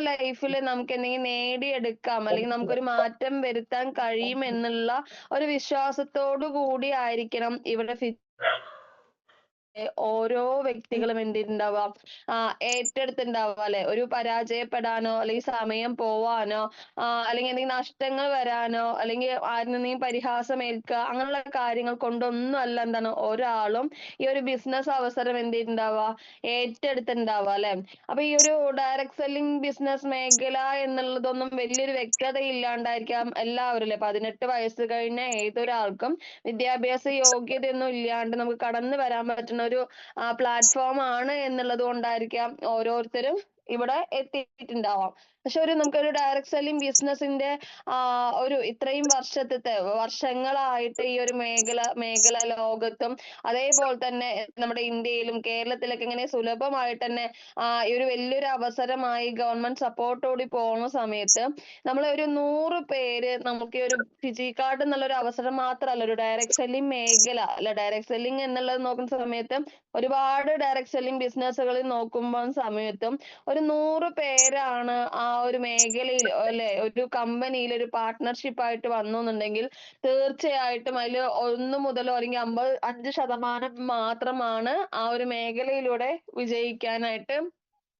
ലൈഫിൽ നമുക്ക് എന്തെങ്കിലും നേടിയെടുക്കാം അല്ലെങ്കിൽ നമുക്കൊരു മാറ്റം വരുത്താൻ കഴിയും എന്നുള്ള ഒരു വിശ്വാസത്തോടു കൂടി ആയിരിക്കണം ഇവിടെ ഓരോ വ്യക്തികളും എന്തിണ്ടാവുക ഏറ്റെടുത്തുണ്ടാവുക അല്ലെ, ഒരു പരാജയപ്പെടാനോ അല്ലെങ്കിൽ സമയം പോവാനോ അല്ലെങ്കിൽ എന്തെങ്കിലും നഷ്ടങ്ങൾ വരാനോ അല്ലെങ്കിൽ ആരിൽ നിന്നെങ്കിലും പരിഹാസം ഏൽക്കുക അങ്ങനെയുള്ള കാര്യങ്ങൾ കൊണ്ടൊന്നും അല്ല എന്താണ് ഒരാളും ഈ ഒരു ബിസിനസ് അവസരം എന്തിണ്ടാവുക ഏറ്റെടുത്തിണ്ടാവുക അല്ലെ. അപ്പൊ ഈ ഒരു ഡയറക്ട് സെല്ലിംഗ് ബിസിനസ് മേഖല എന്നുള്ളതൊന്നും വലിയൊരു വ്യക്തത ഇല്ലാണ്ടായിരിക്കാം എല്ലാവരും അല്ലെ. 18 വയസ്സ് കഴിഞ്ഞ ഏതൊരാൾക്കും വിദ്യാഭ്യാസ യോഗ്യതയൊന്നും ഇല്ലാണ്ട് നമുക്ക് കടന്നു വരാൻ പറ്റുന്ന ഒരു പ്ലാറ്റ്ഫോം ആണ് എന്നുള്ളത് കൊണ്ടായിരിക്കാം ഓരോരുത്തരും ഇവിടെ എത്തിയിട്ടുണ്ടാവാം. പക്ഷെ നമുക്കൊരു ഡയറക്ട് സെല്ലിംഗ് ബിസിനസിന്റെ ഒരു ഇത്രയും വർഷങ്ങളായിട്ട് ഈ ഒരു മേഖല ലോകത്തും അതേപോലെ തന്നെ നമ്മുടെ ഇന്ത്യയിലും കേരളത്തിലൊക്കെ ഇങ്ങനെ സുലഭമായിട്ട് തന്നെ ഈ ഒരു വലിയൊരു അവസരമായി ഗവൺമെന്റ് സപ്പോർട്ടോടി പോകുന്ന സമയത്ത് നമ്മൾ ഒരു 100 പേര് നമുക്ക് ഈ ഒരു ഫിജി കാർഡ് എന്നുള്ള ഒരു അവസരം മാത്രമല്ല, ഒരു ഡയറക്ട് സെല്ലിംഗ് മേഖല അല്ല, ഡയറക്ട് സെല്ലിംഗ് എന്നുള്ളത് നോക്കുന്ന സമയത്ത് ഒരുപാട് ഡയറക്ട് സെല്ലിംഗ് ബിസിനസ്സുകളിൽ നോക്കുമ്പോൾ സമയത്തും ഒരു 100 പേരാണ് ആ ഒരു മേഖലയിൽ അല്ലെ ഒരു കമ്പനിയിൽ ഒരു പാർട്ട്ണർഷിപ്പ് ആയിട്ട് വന്നു എന്നുണ്ടെങ്കിൽ തീർച്ചയായിട്ടും അതിൽ 1 മുതലോ അല്ലെങ്കിൽ 5% മാത്രമാണ് ആ ഒരു മേഖലയിലൂടെ വിജയിക്കാനായിട്ട്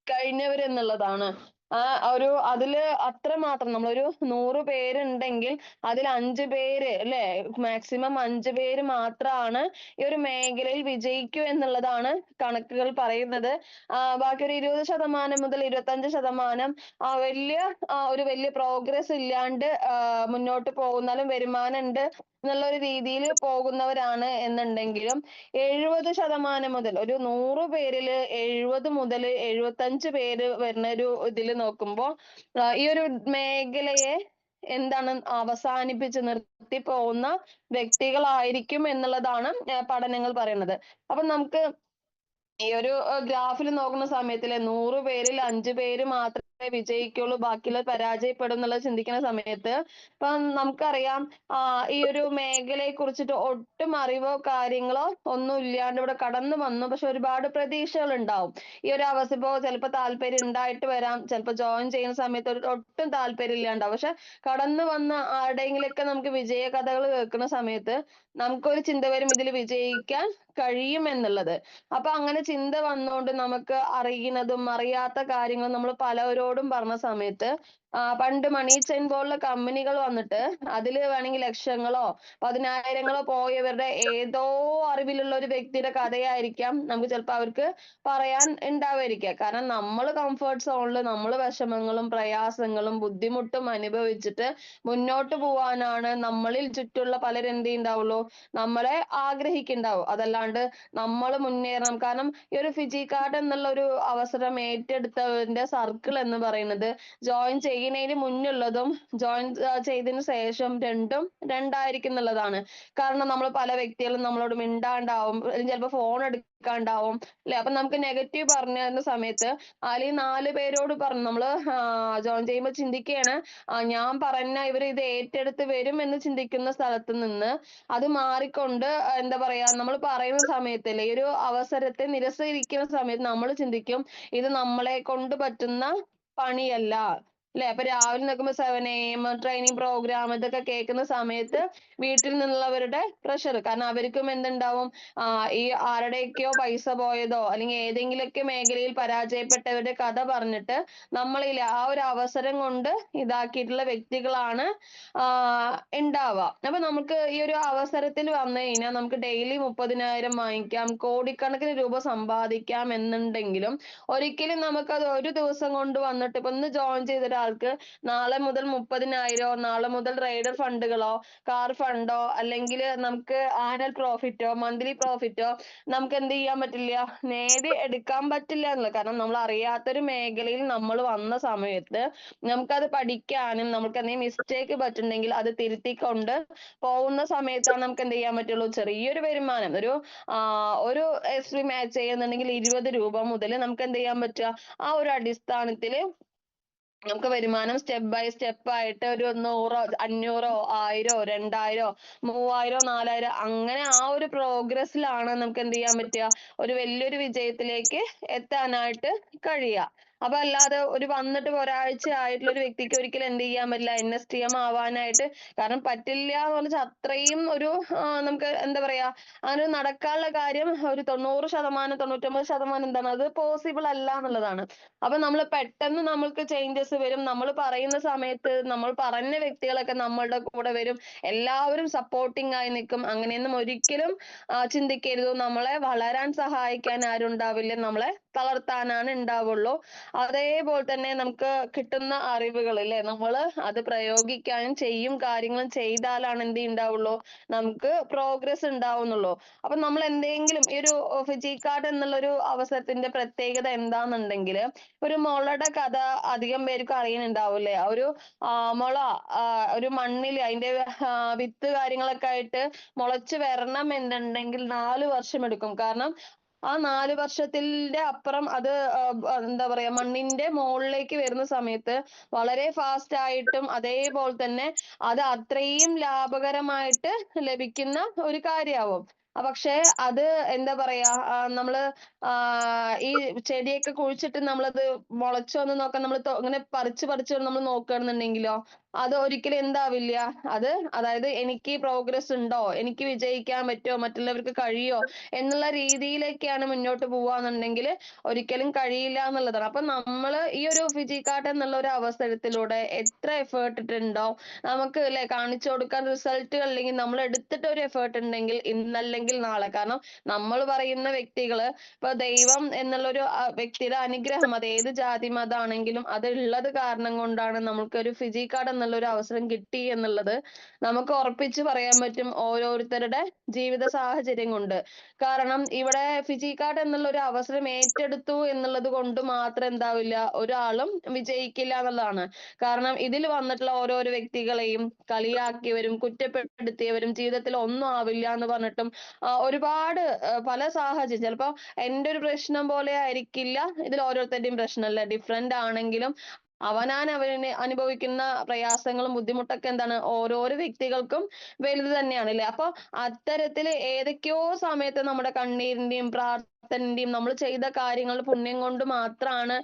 കഴിഞ്ഞവരെന്നുള്ളതാണ്. അതില് അത്രമാത്രം നമ്മളൊരു 100 പേരുണ്ടെങ്കിൽ അതിൽ 5 പേര് അല്ലെ, മാക്സിമം 5 പേര് മാത്രമാണ് ഈ ഒരു മേഖലയിൽ വിജയിക്കൂ എന്നുള്ളതാണ് കണക്കുകൾ പറയുന്നത്. ബാക്കി ഒരു 20% മുതൽ 25% ഒരു വലിയ പ്രോഗ്രസ് ഇല്ലാണ്ട് മുന്നോട്ട് പോകുന്നാലും വരുമാനം ഉണ്ട് എന്നുള്ള ഒരു രീതിയിൽ പോകുന്നവരാണ് എന്നുണ്ടെങ്കിലും 70% മുതൽ ഒരു 100 പേരില് 70 മുതൽ 75 പേര് വരുന്ന ഒരു ഇതിൽ നോക്കുമ്പോൾ ഈ ഒരു മേഖലയെ എന്താണ് അവസാനിപ്പിച്ച് നിർത്തി പോകുന്ന വ്യക്തികളായിരിക്കും എന്നുള്ളതാണ് പഠനങ്ങൾ പറയുന്നത്. അപ്പൊ നമുക്ക് ഈ ഒരു ഗ്രാഫിൽ നോക്കുന്ന സമയത്തിലെ 100 പേരിൽ 5 പേര് മാത്രമേ വിജയിക്കുള്ളൂ, ബാക്കിയുള്ളവർ പരാജയപ്പെടും എന്നുള്ളത് ചിന്തിക്കുന്ന സമയത്ത് ഇപ്പൊ നമുക്കറിയാം ഈ ഒരു മേഖലയെ കുറിച്ചിട്ട് ഒട്ടും അറിവോ കാര്യങ്ങളോ ഒന്നും ഇല്ലാണ്ട് ഇവിടെ കടന്നു വന്നു. പക്ഷെ ഒരുപാട് പ്രതീക്ഷകൾ ഉണ്ടാവും. ഈ ഒരു അവസ്ഥ ഇപ്പോ ചിലപ്പോൾ താല്പര്യം ഉണ്ടായിട്ട് വരാം, ചിലപ്പോൾ ജോയിൻ ചെയ്യുന്ന സമയത്ത് ഒട്ടും താല്പര്യം ഇല്ലാണ്ടാവും. പക്ഷെ കടന്നു വന്ന ആരുടെയെങ്കിലൊക്കെ നമുക്ക് വിജയ കഥകൾ കേൾക്കുന്ന സമയത്ത് നമുക്കൊരു ചിന്ത വരും ഇതിൽ വിജയിക്കാൻ കഴിയും എന്നുള്ളത്. അപ്പൊ അങ്ങനെ ചിന്ത വന്നുകൊണ്ട് നമുക്ക് അറിയുന്നതും അറിയാത്ത കാര്യങ്ങളും നമ്മൾ പലവരോടും പറഞ്ഞ സമയത്ത് പണ്ട് മണി ചെയിൻ പോലുള്ള കമ്പനികൾ വന്നിട്ട് അതിൽ വേണമെങ്കിൽ ലക്ഷങ്ങളോ 10,000-ങ്ങളോ പോയവരുടെ ഏതോ അറിവിലുള്ള ഒരു വ്യക്തിയുടെ കഥയായിരിക്കാം നമുക്ക് ചിലപ്പോൾ അവർക്ക് പറയാൻ ഉണ്ടാവുമായിരിക്കുക. കാരണം നമ്മൾ കംഫർട്ട് സോണിൽ നമ്മൾ വിഷമങ്ങളും പ്രയാസങ്ങളും ബുദ്ധിമുട്ടും അനുഭവിച്ചിട്ട് മുന്നോട്ട് പോവാനാണ് നമ്മളിൽ ചുറ്റുള്ള പലരും എന്ത് ഉണ്ടാവുള്ളൂ, നമ്മളെ ആഗ്രഹിക്കുന്നുണ്ടാവും. അതല്ലാണ്ട് നമ്മൾ മുന്നേറണം. കാരണം ഈ ഒരു ഫിജി കാർഡ് എന്നുള്ള ഒരു അവസരം ഏറ്റെടുത്തവന്റെ സർക്കിൾ എന്ന് പറയുന്നത് ജോയിൻ ചെയ്യുന്നതിന് മുന്നുള്ളതും ജോയിൻ ചെയ്തതിനു ശേഷം രണ്ടും രണ്ടായിരിക്കും എന്നുള്ളതാണ്. കാരണം നമ്മൾ പല വ്യക്തികളും നമ്മളോട് മിണ്ടാണ്ടാവും, അല്ലെങ്കിൽ ചിലപ്പോൾ ഫോൺ എടുക്കാണ്ടാവും അല്ലെ. അപ്പൊ നമുക്ക് നെഗറ്റീവ് പറഞ്ഞു തരുന്ന സമയത്ത് അല്ലെങ്കിൽ 4 പേരോട് പറഞ്ഞു നമ്മള് ജോയിൻ ചെയ്യുമ്പോൾ ചിന്തിക്കുകയാണ് ഞാൻ പറഞ്ഞ ഇവർ ഇത് ഏറ്റെടുത്ത് വരും എന്ന് ചിന്തിക്കുന്ന സ്ഥലത്ത് നിന്ന് അത് മാറിക്കൊണ്ട് എന്താ പറയാ നമ്മൾ പറയുന്ന സമയത്തല്ലേ ഈ ഒരു അവസരത്തെ നിരസിക്കുന്ന സമയത്ത് നമ്മൾ ചിന്തിക്കും ഇത് നമ്മളെ കൊണ്ട് പറ്റുന്ന പണിയല്ല അല്ലെ. അപ്പൊ രാവിലെ നിൽക്കുമ്പോ 7 AM ട്രെയിനിങ് പ്രോഗ്രാം ഇതൊക്കെ കേൾക്കുന്ന സമയത്ത് വീട്ടിൽ നിന്നുള്ളവരുടെ പ്രഷർ, കാരണം അവർക്കും എന്തുണ്ടാവും ഈ ആരുടെയൊക്കെയോ പൈസ പോയതോ അല്ലെങ്കിൽ ഏതെങ്കിലുമൊക്കെ മേഖലയിൽ പരാജയപ്പെട്ടവരുടെ കഥ പറഞ്ഞിട്ട് നമ്മളിൽ ആ ഒരു അവസരം കൊണ്ട് ഇതാക്കിയിട്ടുള്ള വ്യക്തികളാണ് ഉണ്ടാവുക. അപ്പൊ നമുക്ക് ഈ ഒരു അവസരത്തിൽ വന്നു കഴിഞ്ഞാൽ നമുക്ക് ഡെയിലി 30,000 വാങ്ങിക്കാം, കോടിക്കണക്കിന് രൂപ സമ്പാദിക്കാം എന്നുണ്ടെങ്കിലും ഒരിക്കലും നമുക്കത് ഒരു ദിവസം കൊണ്ട് വന്നിട്ട് ഇപ്പൊ ഇന്ന് ജോയിൻ ചെയ്ത ഒരാൾക്ക് നാളെ മുതൽ 30,000 നാളെ മുതൽ റൈഡർ ഫണ്ടുകളോ കാർ ഫണ്ടോ അല്ലെങ്കിൽ നമുക്ക് ആനുവൽ പ്രോഫിറ്റോ മന്ത്ലി പ്രോഫിറ്റോ നമുക്ക് എന്ത് ചെയ്യാൻ പറ്റില്ല, നേടി എടുക്കാൻ പറ്റില്ല എന്നുള്ളത്. കാരണം നമ്മൾ അറിയാത്തൊരു മേഖലയിൽ നമ്മൾ വന്ന സമയത്ത് നമുക്കത് പഠിക്കാനും നമുക്ക് എന്തെങ്കിലും മിസ്റ്റേക്ക് പറ്റുന്നെങ്കിൽ അത് തിരുത്തിക്കൊണ്ട് പോകുന്ന സമയത്താണ് നമുക്ക് എന്ത് ചെയ്യാൻ പറ്റുള്ളൂ, ചെറിയൊരു വരുമാനം ഒരു എസ് മാച്ച് ചെയ്യുന്നുണ്ടെങ്കിൽ 20 രൂപ മുതൽ നമുക്ക് എന്ത് ചെയ്യാൻ പറ്റുക, ആ ഒരു അടിസ്ഥാനത്തില് നമുക്ക് വരുമാനം സ്റ്റെപ്പ് ബൈ സ്റ്റെപ്പ് ആയിട്ട് ഒരു 100, 500, 1000, 2000, 3000, 4000 അങ്ങനെ ആ ഒരു പ്രോഗ്രസ്സിലാണ് നമുക്ക് എന്ത് ചെയ്യാൻ പറ്റുക, ഒരു വലിയൊരു വിജയത്തിലേക്ക് എത്താനായിട്ട് കഴിയുക. അപ്പൊ അല്ലാതെ ഒരു വന്നിട്ട് ഒരാഴ്ച ആയിട്ടുള്ള ഒരു വ്യക്തിക്ക് ഒരിക്കലും എന്ത് ചെയ്യാൻ പറ്റില്ല, NSTM ആവാനായിട്ട്. കാരണം പറ്റില്ല എന്ന് വെച്ചാൽ അത്രയും ഒരു നമുക്ക് എന്താ പറയാ, അങ്ങനെ നടക്കാനുള്ള കാര്യം ഒരു 90%, 99% എന്താണ്, അത് പോസിബിൾ അല്ല എന്നുള്ളതാണ്. അപ്പൊ നമ്മൾ പെട്ടെന്ന് നമ്മൾക്ക് ചേഞ്ചസ് വരും. നമ്മൾ പറയുന്ന സമയത്ത് നമ്മൾ പറഞ്ഞ വ്യക്തികളൊക്കെ നമ്മളുടെ കൂടെ വരും. എല്ലാവരും സപ്പോർട്ടിങ് ആയി നിൽക്കും. അങ്ങനെയൊന്നും ഒരിക്കലും ചിന്തിക്കരുത്. നമ്മളെ വളരാൻ സഹായിക്കാൻ ആരും ഉണ്ടാവില്ല, നമ്മളെ തളർത്താനാണ് ഉണ്ടാവുള്ളൂ. അതേപോലെ തന്നെ നമുക്ക് കിട്ടുന്ന അറിവുകൾ അല്ലെ, നമ്മള് അത് പ്രയോഗിക്കാനും ചെയ്യും കാര്യങ്ങളും ചെയ്താലാണ് എന്ത് ഉണ്ടാവുള്ളൂ, നമുക്ക് പ്രോഗ്രസ് ഉണ്ടാവുന്നുള്ളൂ. അപ്പൊ നമ്മൾ എന്തെങ്കിലും ഈ ഒരു ഫിജിക്കാർഡ് എന്നുള്ള ഒരു അവസരത്തിന്റെ പ്രത്യേകത എന്താന്നുണ്ടെങ്കിൽ, ഒരു മുളയുടെ കഥ അധികം പേർക്ക് അറിയുന്നുണ്ടാവൂലേ. ആ ഒരു മുള ഒരു മണ്ണിൽ അതിന്റെ വിത്ത് കാര്യങ്ങളൊക്കെ ആയിട്ട് മുളച്ചു വരണം എന്നുണ്ടെങ്കിൽ 4 വർഷം എടുക്കും. കാരണം ആ 4 വർഷത്തിന്റെ അപ്പുറം അത് എന്താ പറയാ, മണ്ണിന്റെ മുകളിലേക്ക് വരുന്ന സമയത്ത് വളരെ ഫാസ്റ്റ് ആയിട്ടും അതേപോലെ തന്നെ അത് അത്രയും ലാഭകരമായിട്ട് ലഭിക്കുന്ന ഒരു കാര്യമാവും. പക്ഷെ അത് എന്താ പറയാ, നമ്മള് ഈ ചെടിയൊക്കെ കുഴിച്ചിട്ട് നമ്മളത് മുളച്ചോ എന്ന് നോക്കാൻ നമ്മൾ ഇങ്ങനെ പറിച്ച് പറിച്ച് നമ്മൾ നോക്കുകയാണെന്നുണ്ടെങ്കിലോ, അത് ഒരിക്കലും എന്താവില്ല. അത് അതായത് എനിക്ക് പ്രോഗ്രസ് ഉണ്ടോ, എനിക്ക് വിജയിക്കാൻ പറ്റുമോ, മറ്റുള്ളവർക്ക് കഴിയോ എന്നുള്ള രീതിയിലേക്കാണ് മുന്നോട്ട് പോവാന്നുണ്ടെങ്കിൽ ഒരിക്കലും കഴിയില്ല എന്നുള്ളതാണ്. അപ്പൊ നമ്മള് ഈ ഒരു ഫിജിക്കാർട്ട് എന്നുള്ള ഒരു അവസരത്തിലൂടെ എത്ര എഫേർട്ട് ഇട്ടുണ്ടോ, നമുക്ക് അല്ലെ കാണിച്ചു കൊടുക്കാൻ റിസൾട്ട് അല്ലെങ്കിൽ നമ്മൾ എടുത്തിട്ട് ഒരു എഫേർട്ട് ഉണ്ടെങ്കിൽ ഇന്നല്ലെങ്കിൽ നാളെ. കാരണം നമ്മൾ പറയുന്ന വ്യക്തികള് ഇപ്പൊ ദൈവം എന്നുള്ള ഒരു വ്യക്തിയുടെ അനുഗ്രഹം, അത് ഏത് ജാതി മതാണെങ്കിലും അത് ഉള്ളത് കാരണം കൊണ്ടാണ് നമുക്ക് ഒരു ഫിജിക്കാർഡ് എന്നുള്ള ഒരു അവസരം കിട്ടി എന്നുള്ളത് നമുക്ക് ഉറപ്പിച്ച് പറയാൻ പറ്റും, ഓരോരുത്തരുടെ ജീവിത സാഹചര്യം കൊണ്ട്. കാരണം ഇവിടെ ഫിജിക്കാർഡ് എന്നുള്ള ഒരു അവസരം ഏറ്റെടുത്തു എന്നുള്ളത് കൊണ്ട് മാത്രം എന്താവില്ല, ഒരാളും വിജയിക്കില്ല എന്നുള്ളതാണ്. കാരണം ഇതിൽ വന്നിട്ടുള്ള ഓരോരോ വ്യക്തികളെയും കളിയാക്കിയവരും കുറ്റപ്പെടുത്തിയവരും ജീവിതത്തിൽ ഒന്നും ആവില്ല എന്ന് പറഞ്ഞിട്ടും ഒരുപാട് പല സാഹചര്യം, ചിലപ്പോ എന്റെ ഒരു പ്രശ്നം പോലെ ആയിരിക്കില്ല ഇതിൽ ഓരോരുത്തരുടെയും പ്രശ്നം, അല്ല ഡിഫറെന്റ് ആണെങ്കിലും അവന് അനുഭവിക്കുന്ന പ്രയാസങ്ങളും ബുദ്ധിമുട്ടൊക്കെ എന്താണ്, ഓരോരോ വ്യക്തികൾക്കും വലുത് തന്നെയാണ് അല്ലെ. അപ്പൊ അത്തരത്തില് ഏതൊക്കെയോ സമയത്ത് നമ്മുടെ കണ്ണീരിന്റെയും പ്രാർത്ഥനന്റെയും നമ്മൾ ചെയ്ത കാര്യങ്ങൾ പുണ്യം കൊണ്ട് മാത്രമാണ്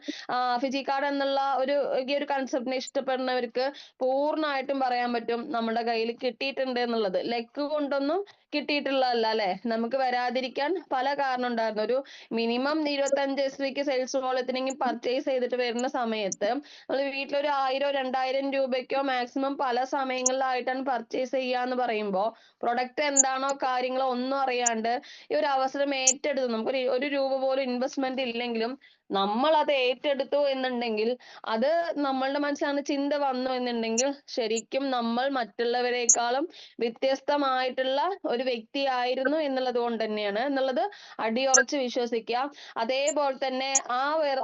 ഫിജിക്കാർഡ് എന്നുള്ള ഒരു ഈ ഒരു കൺസെപ്റ്റിനെ ഇഷ്ടപ്പെടുന്നവർക്ക് പൂർണ്ണമായിട്ടും പറയാൻ പറ്റും നമ്മുടെ കയ്യിൽ കിട്ടിയിട്ടുണ്ട് എന്നുള്ളത്. ലക്ക് കൊണ്ടൊന്നും കിട്ടിയിട്ടുള്ളതല്ല അല്ലെ. നമുക്ക് വരാതിരിക്കാൻ പല കാരണം ഉണ്ടായിരുന്നു. ഒരു മിനിമം 25 സെയിൽസ് വോളത്തിനെങ്കിൽ പർച്ചേസ് ചെയ്തിട്ട് വരുന്ന സമയത്ത് നമ്മൾ വീട്ടിലൊരു 1000-2000 രൂപയ്ക്കോ മാക്സിമം പല സമയങ്ങളിലായിട്ടാണ് പർച്ചേസ് ചെയ്യാന്ന് പറയുമ്പോൾ, പ്രൊഡക്റ്റ് എന്താണോ കാര്യങ്ങളോ ഒന്നും അറിയാണ്ട് ഈ ഒരു അവസരം ഏറ്റെടുത്തു, നമുക്ക് ഒരു രൂപ പോലും ഇൻവെസ്റ്റ്മെന്റ് ഇല്ലെങ്കിലും നമ്മൾ അത് ഏറ്റെടുത്തു എന്നുണ്ടെങ്കിൽ, അത് നമ്മളുടെ മനസ്സിലാണ് ചിന്ത വന്നു എന്നുണ്ടെങ്കിൽ, ശരിക്കും നമ്മൾ മറ്റുള്ളവരെക്കാളും വ്യത്യസ്തമായിട്ടുള്ള ഒരു വ്യക്തിയായിരുന്നു എന്നുള്ളത് കൊണ്ട് തന്നെയാണ് എന്നുള്ളത് അടിയുറച്ച് വിശ്വസിക്കുക. അതേപോലെ തന്നെ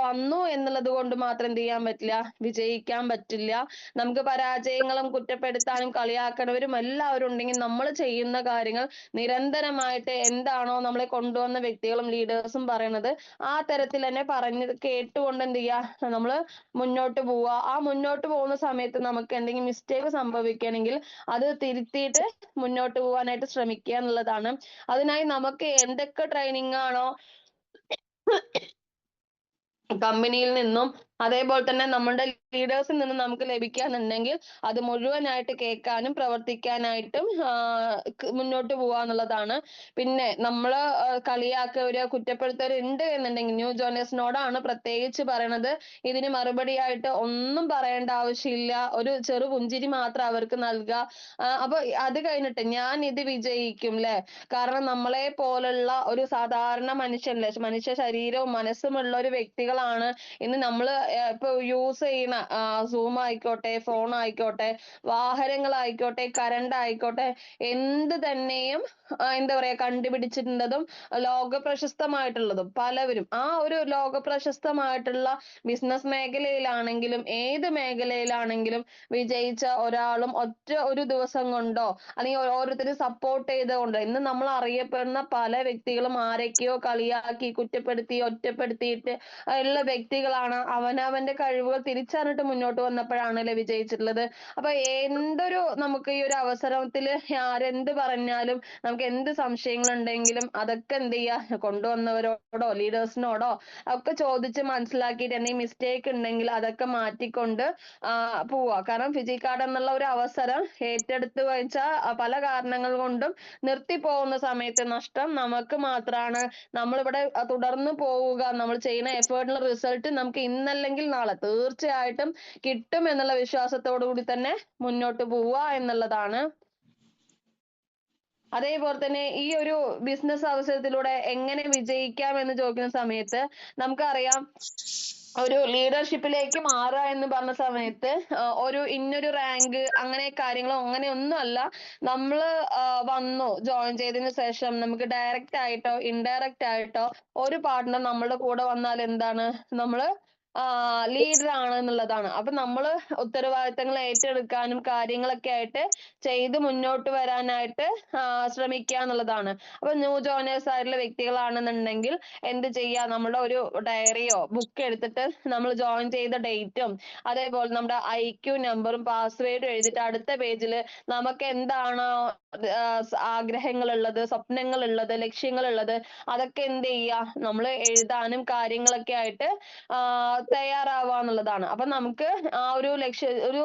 വന്നു എന്നുള്ളത് കൊണ്ട് മാത്രം എന്ത് ചെയ്യാൻ പറ്റില്ല, വിജയിക്കാൻ പറ്റില്ല. നമുക്ക് പരാജയങ്ങളും കുറ്റപ്പെടുത്താനും കളിയാക്കണവരും എല്ലാവരും ഉണ്ടെങ്കിൽ നമ്മൾ ചെയ്യുന്ന കാര്യങ്ങൾ നിരന്തരമായിട്ട് എന്താണോ നമ്മളെ കൊണ്ടുവന്ന വ്യക്തികളും ലീഡേഴ്സും പറയണത് ആ തരത്തിൽ തന്നെ പറഞ്ഞത് കേട്ടുകൊണ്ട് എന്ത് ചെയ്യുക, നമ്മള് മുന്നോട്ട് പോവുക. ആ മുന്നോട്ട് പോകുന്ന സമയത്ത് നമുക്ക് എന്തെങ്കിലും മിസ്റ്റേക്ക് സംഭവിക്കുകയാണെങ്കിൽ അത് തിരുത്തിയിട്ട് മുന്നോട്ട് പോകാനായിട്ട് ശ്രമിക്കുക എന്നുള്ളതാണ്. അതിനായി നമുക്ക് എന്തൊക്കെ ട്രെയിനിങ് ആണോ കമ്പനിയിൽ നിന്നും അതേപോലെ തന്നെ നമ്മുടെ ലീഡേഴ്സിൽ നിന്നും നമുക്ക് ലഭിക്കാന്നുണ്ടെങ്കിൽ അത് മുഴുവനായിട്ട് കേൾക്കാനും പ്രവർത്തിക്കാനായിട്ടും മുന്നോട്ട് പോവാന്നുള്ളതാണ്. പിന്നെ നമ്മള് കളിയാക്കവര് കുറ്റപ്പെടുത്തവരുണ്ട് എന്നുണ്ടെങ്കിൽ ന്യൂ ജോയിനേഴ്സിനോടാണ് പ്രത്യേകിച്ച് പറയണത്, ഇതിന് മറുപടിയായിട്ട് ഒന്നും പറയേണ്ട ആവശ്യമില്ല, ഒരു ചെറു പുഞ്ചിരി മാത്രം അവർക്ക് നൽകുക. അപ്പൊ അത് കഴിഞ്ഞിട്ട് ഞാൻ ഇത് വിജയിക്കും ല്ലേ. കാരണം നമ്മളെ പോലുള്ള ഒരു സാധാരണ മനുഷ്യൻ, മനുഷ്യ ശരീരവും മനസ്സുമുള്ള ഒരു വ്യക്തികളാണ് ഇന്ന് നമ്മള് ഇപ്പൊ യൂസ് ചെയ്യുന്ന സൂം ആയിക്കോട്ടെ, ഫോൺ ആയിക്കോട്ടെ, വാഹനങ്ങളായിക്കോട്ടെ, കറണ്ട് ആയിക്കോട്ടെ, എന്ത് തന്നെയും എന്താ പറയാ കണ്ടുപിടിച്ചിട്ടുള്ളതും ലോക പ്രശസ്തമായിട്ടുള്ളതും പലവരും ആ ഒരു ലോക പ്രശസ്തമായിട്ടുള്ള ബിസിനസ് മേഖലയിലാണെങ്കിലും ഏത് മേഖലയിലാണെങ്കിലും വിജയിച്ച ഒരാളും ഒറ്റ ഒരു ദിവസം കൊണ്ടോ അല്ലെങ്കിൽ ഓരോരുത്തരും സപ്പോർട്ട് ചെയ്തുകൊണ്ടോ, ഇന്ന് നമ്മൾ അറിയപ്പെടുന്ന പല വ്യക്തികളും ആരൊക്കെയോ കളിയാക്കി കുറ്റപ്പെടുത്തി ഒറ്റപ്പെടുത്തിയിട്ട് ഉള്ള വ്യക്തികളാണ് അവനവന്റെ കഴിവുകൾ തിരിച്ചറിഞ്ഞിട്ട് മുന്നോട്ട് വന്നപ്പോഴാണല്ലേ വിജയിച്ചിട്ടുള്ളത്. അപ്പൊ എന്തൊരു നമുക്ക് ഈ ഒരു അവസരത്തില് ആരെന്ത് പറഞ്ഞാലും നമുക്ക് എന്ത് സംശയങ്ങളുണ്ടെങ്കിലും അതൊക്കെ എന്ത് ചെയ്യാ, കൊണ്ടുവന്നവരോടോ ലീഡേഴ്സിനോടോ ഒക്കെ ചോദിച്ച് മനസ്സിലാക്കിയിട്ട് എന്തെങ്കിലും മിസ്റ്റേക്ക് ഉണ്ടെങ്കിൽ അതൊക്കെ മാറ്റിക്കൊണ്ട് പോവാ. കാരണം ഫിജി കാർഡ് എന്നുള്ള ഒരു അവസരം ഏറ്റെടുത്ത് വെച്ചാൽ പല കാരണങ്ങൾ കൊണ്ടും നിർത്തിപ്പോകുന്ന സമയത്ത് നഷ്ടം നമുക്ക് മാത്രമാണ്. നമ്മളിവിടെ തുടർന്ന് പോവുക, നമ്മൾ ചെയ്യുന്ന എഫേർട്ടിനുള്ള റിസൾട്ട് നമുക്ക് ഇന്നല്ലെങ്കിൽ നാളെ തീർച്ചയായിട്ടും കിട്ടും എന്നുള്ള വിശ്വാസത്തോടു കൂടി തന്നെ മുന്നോട്ട് പോവുക എന്നുള്ളതാണ്. അതേപോലെ തന്നെ ഈ ഒരു ബിസിനസ് അവസരത്തിലൂടെ എങ്ങനെ വിജയിക്കാം എന്ന് ചോദിക്കുന്ന സമയത്ത് നമുക്കറിയാം, ഒരു ലീഡർഷിപ്പിലേക്ക് മാറുക എന്ന് പറഞ്ഞ സമയത്ത് ഒരു ഇന്നൊരു റാങ്ക് അങ്ങനെ കാര്യങ്ങളോ അങ്ങനെയൊന്നും അല്ല. നമ്മള് വന്നു ജോയിൻ ചെയ്തതിന് ശേഷം നമുക്ക് ഡയറക്റ്റ് ആയിട്ടോ ഇൻഡയറക്റ്റ് ആയിട്ടോ ഒരു പാർട്ട്ണർ നമ്മളുടെ കൂടെ വന്നാൽ എന്താണ്, നമ്മള് ലീഡർ ആണ് എന്നുള്ളതാണ്. അപ്പൊ നമ്മള് ഉത്തരവാദിത്തങ്ങൾ ഏറ്റെടുക്കാനും കാര്യങ്ങളൊക്കെ ആയിട്ട് ചെയ്ത് മുന്നോട്ട് വരാനായിട്ട് ശ്രമിക്കുക എന്നുള്ളതാണ്. അപ്പൊ ന്യൂ ജോയിനേഴ്സ് ആയിട്ടുള്ള വ്യക്തികളാണെന്നുണ്ടെങ്കിൽ എന്ത് ചെയ്യാ, നമ്മുടെ ഒരു ഡയറിയോ ബുക്ക് എടുത്തിട്ട് നമ്മൾ ജോയിൻ ചെയ്ത ഡേറ്റും അതേപോലെ നമ്മുടെ IQ നമ്പറും പാസ്വേഡും എഴുതിയിട്ട് അടുത്ത പേജിൽ നമുക്ക് എന്താണോ ആഗ്രഹങ്ങൾ ഉള്ളത്, സ്വപ്നങ്ങൾ ഉള്ളത്, ലക്ഷ്യങ്ങൾ ഉള്ളത് അതൊക്കെ എന്ത് ചെയ്യാ, നമ്മൾ എഴുതാനും കാര്യങ്ങളൊക്കെ ആയിട്ട് തയ്യാറാവുക എന്നുള്ളതാണ്. അപ്പൊ നമുക്ക് ആ ഒരു ഒരു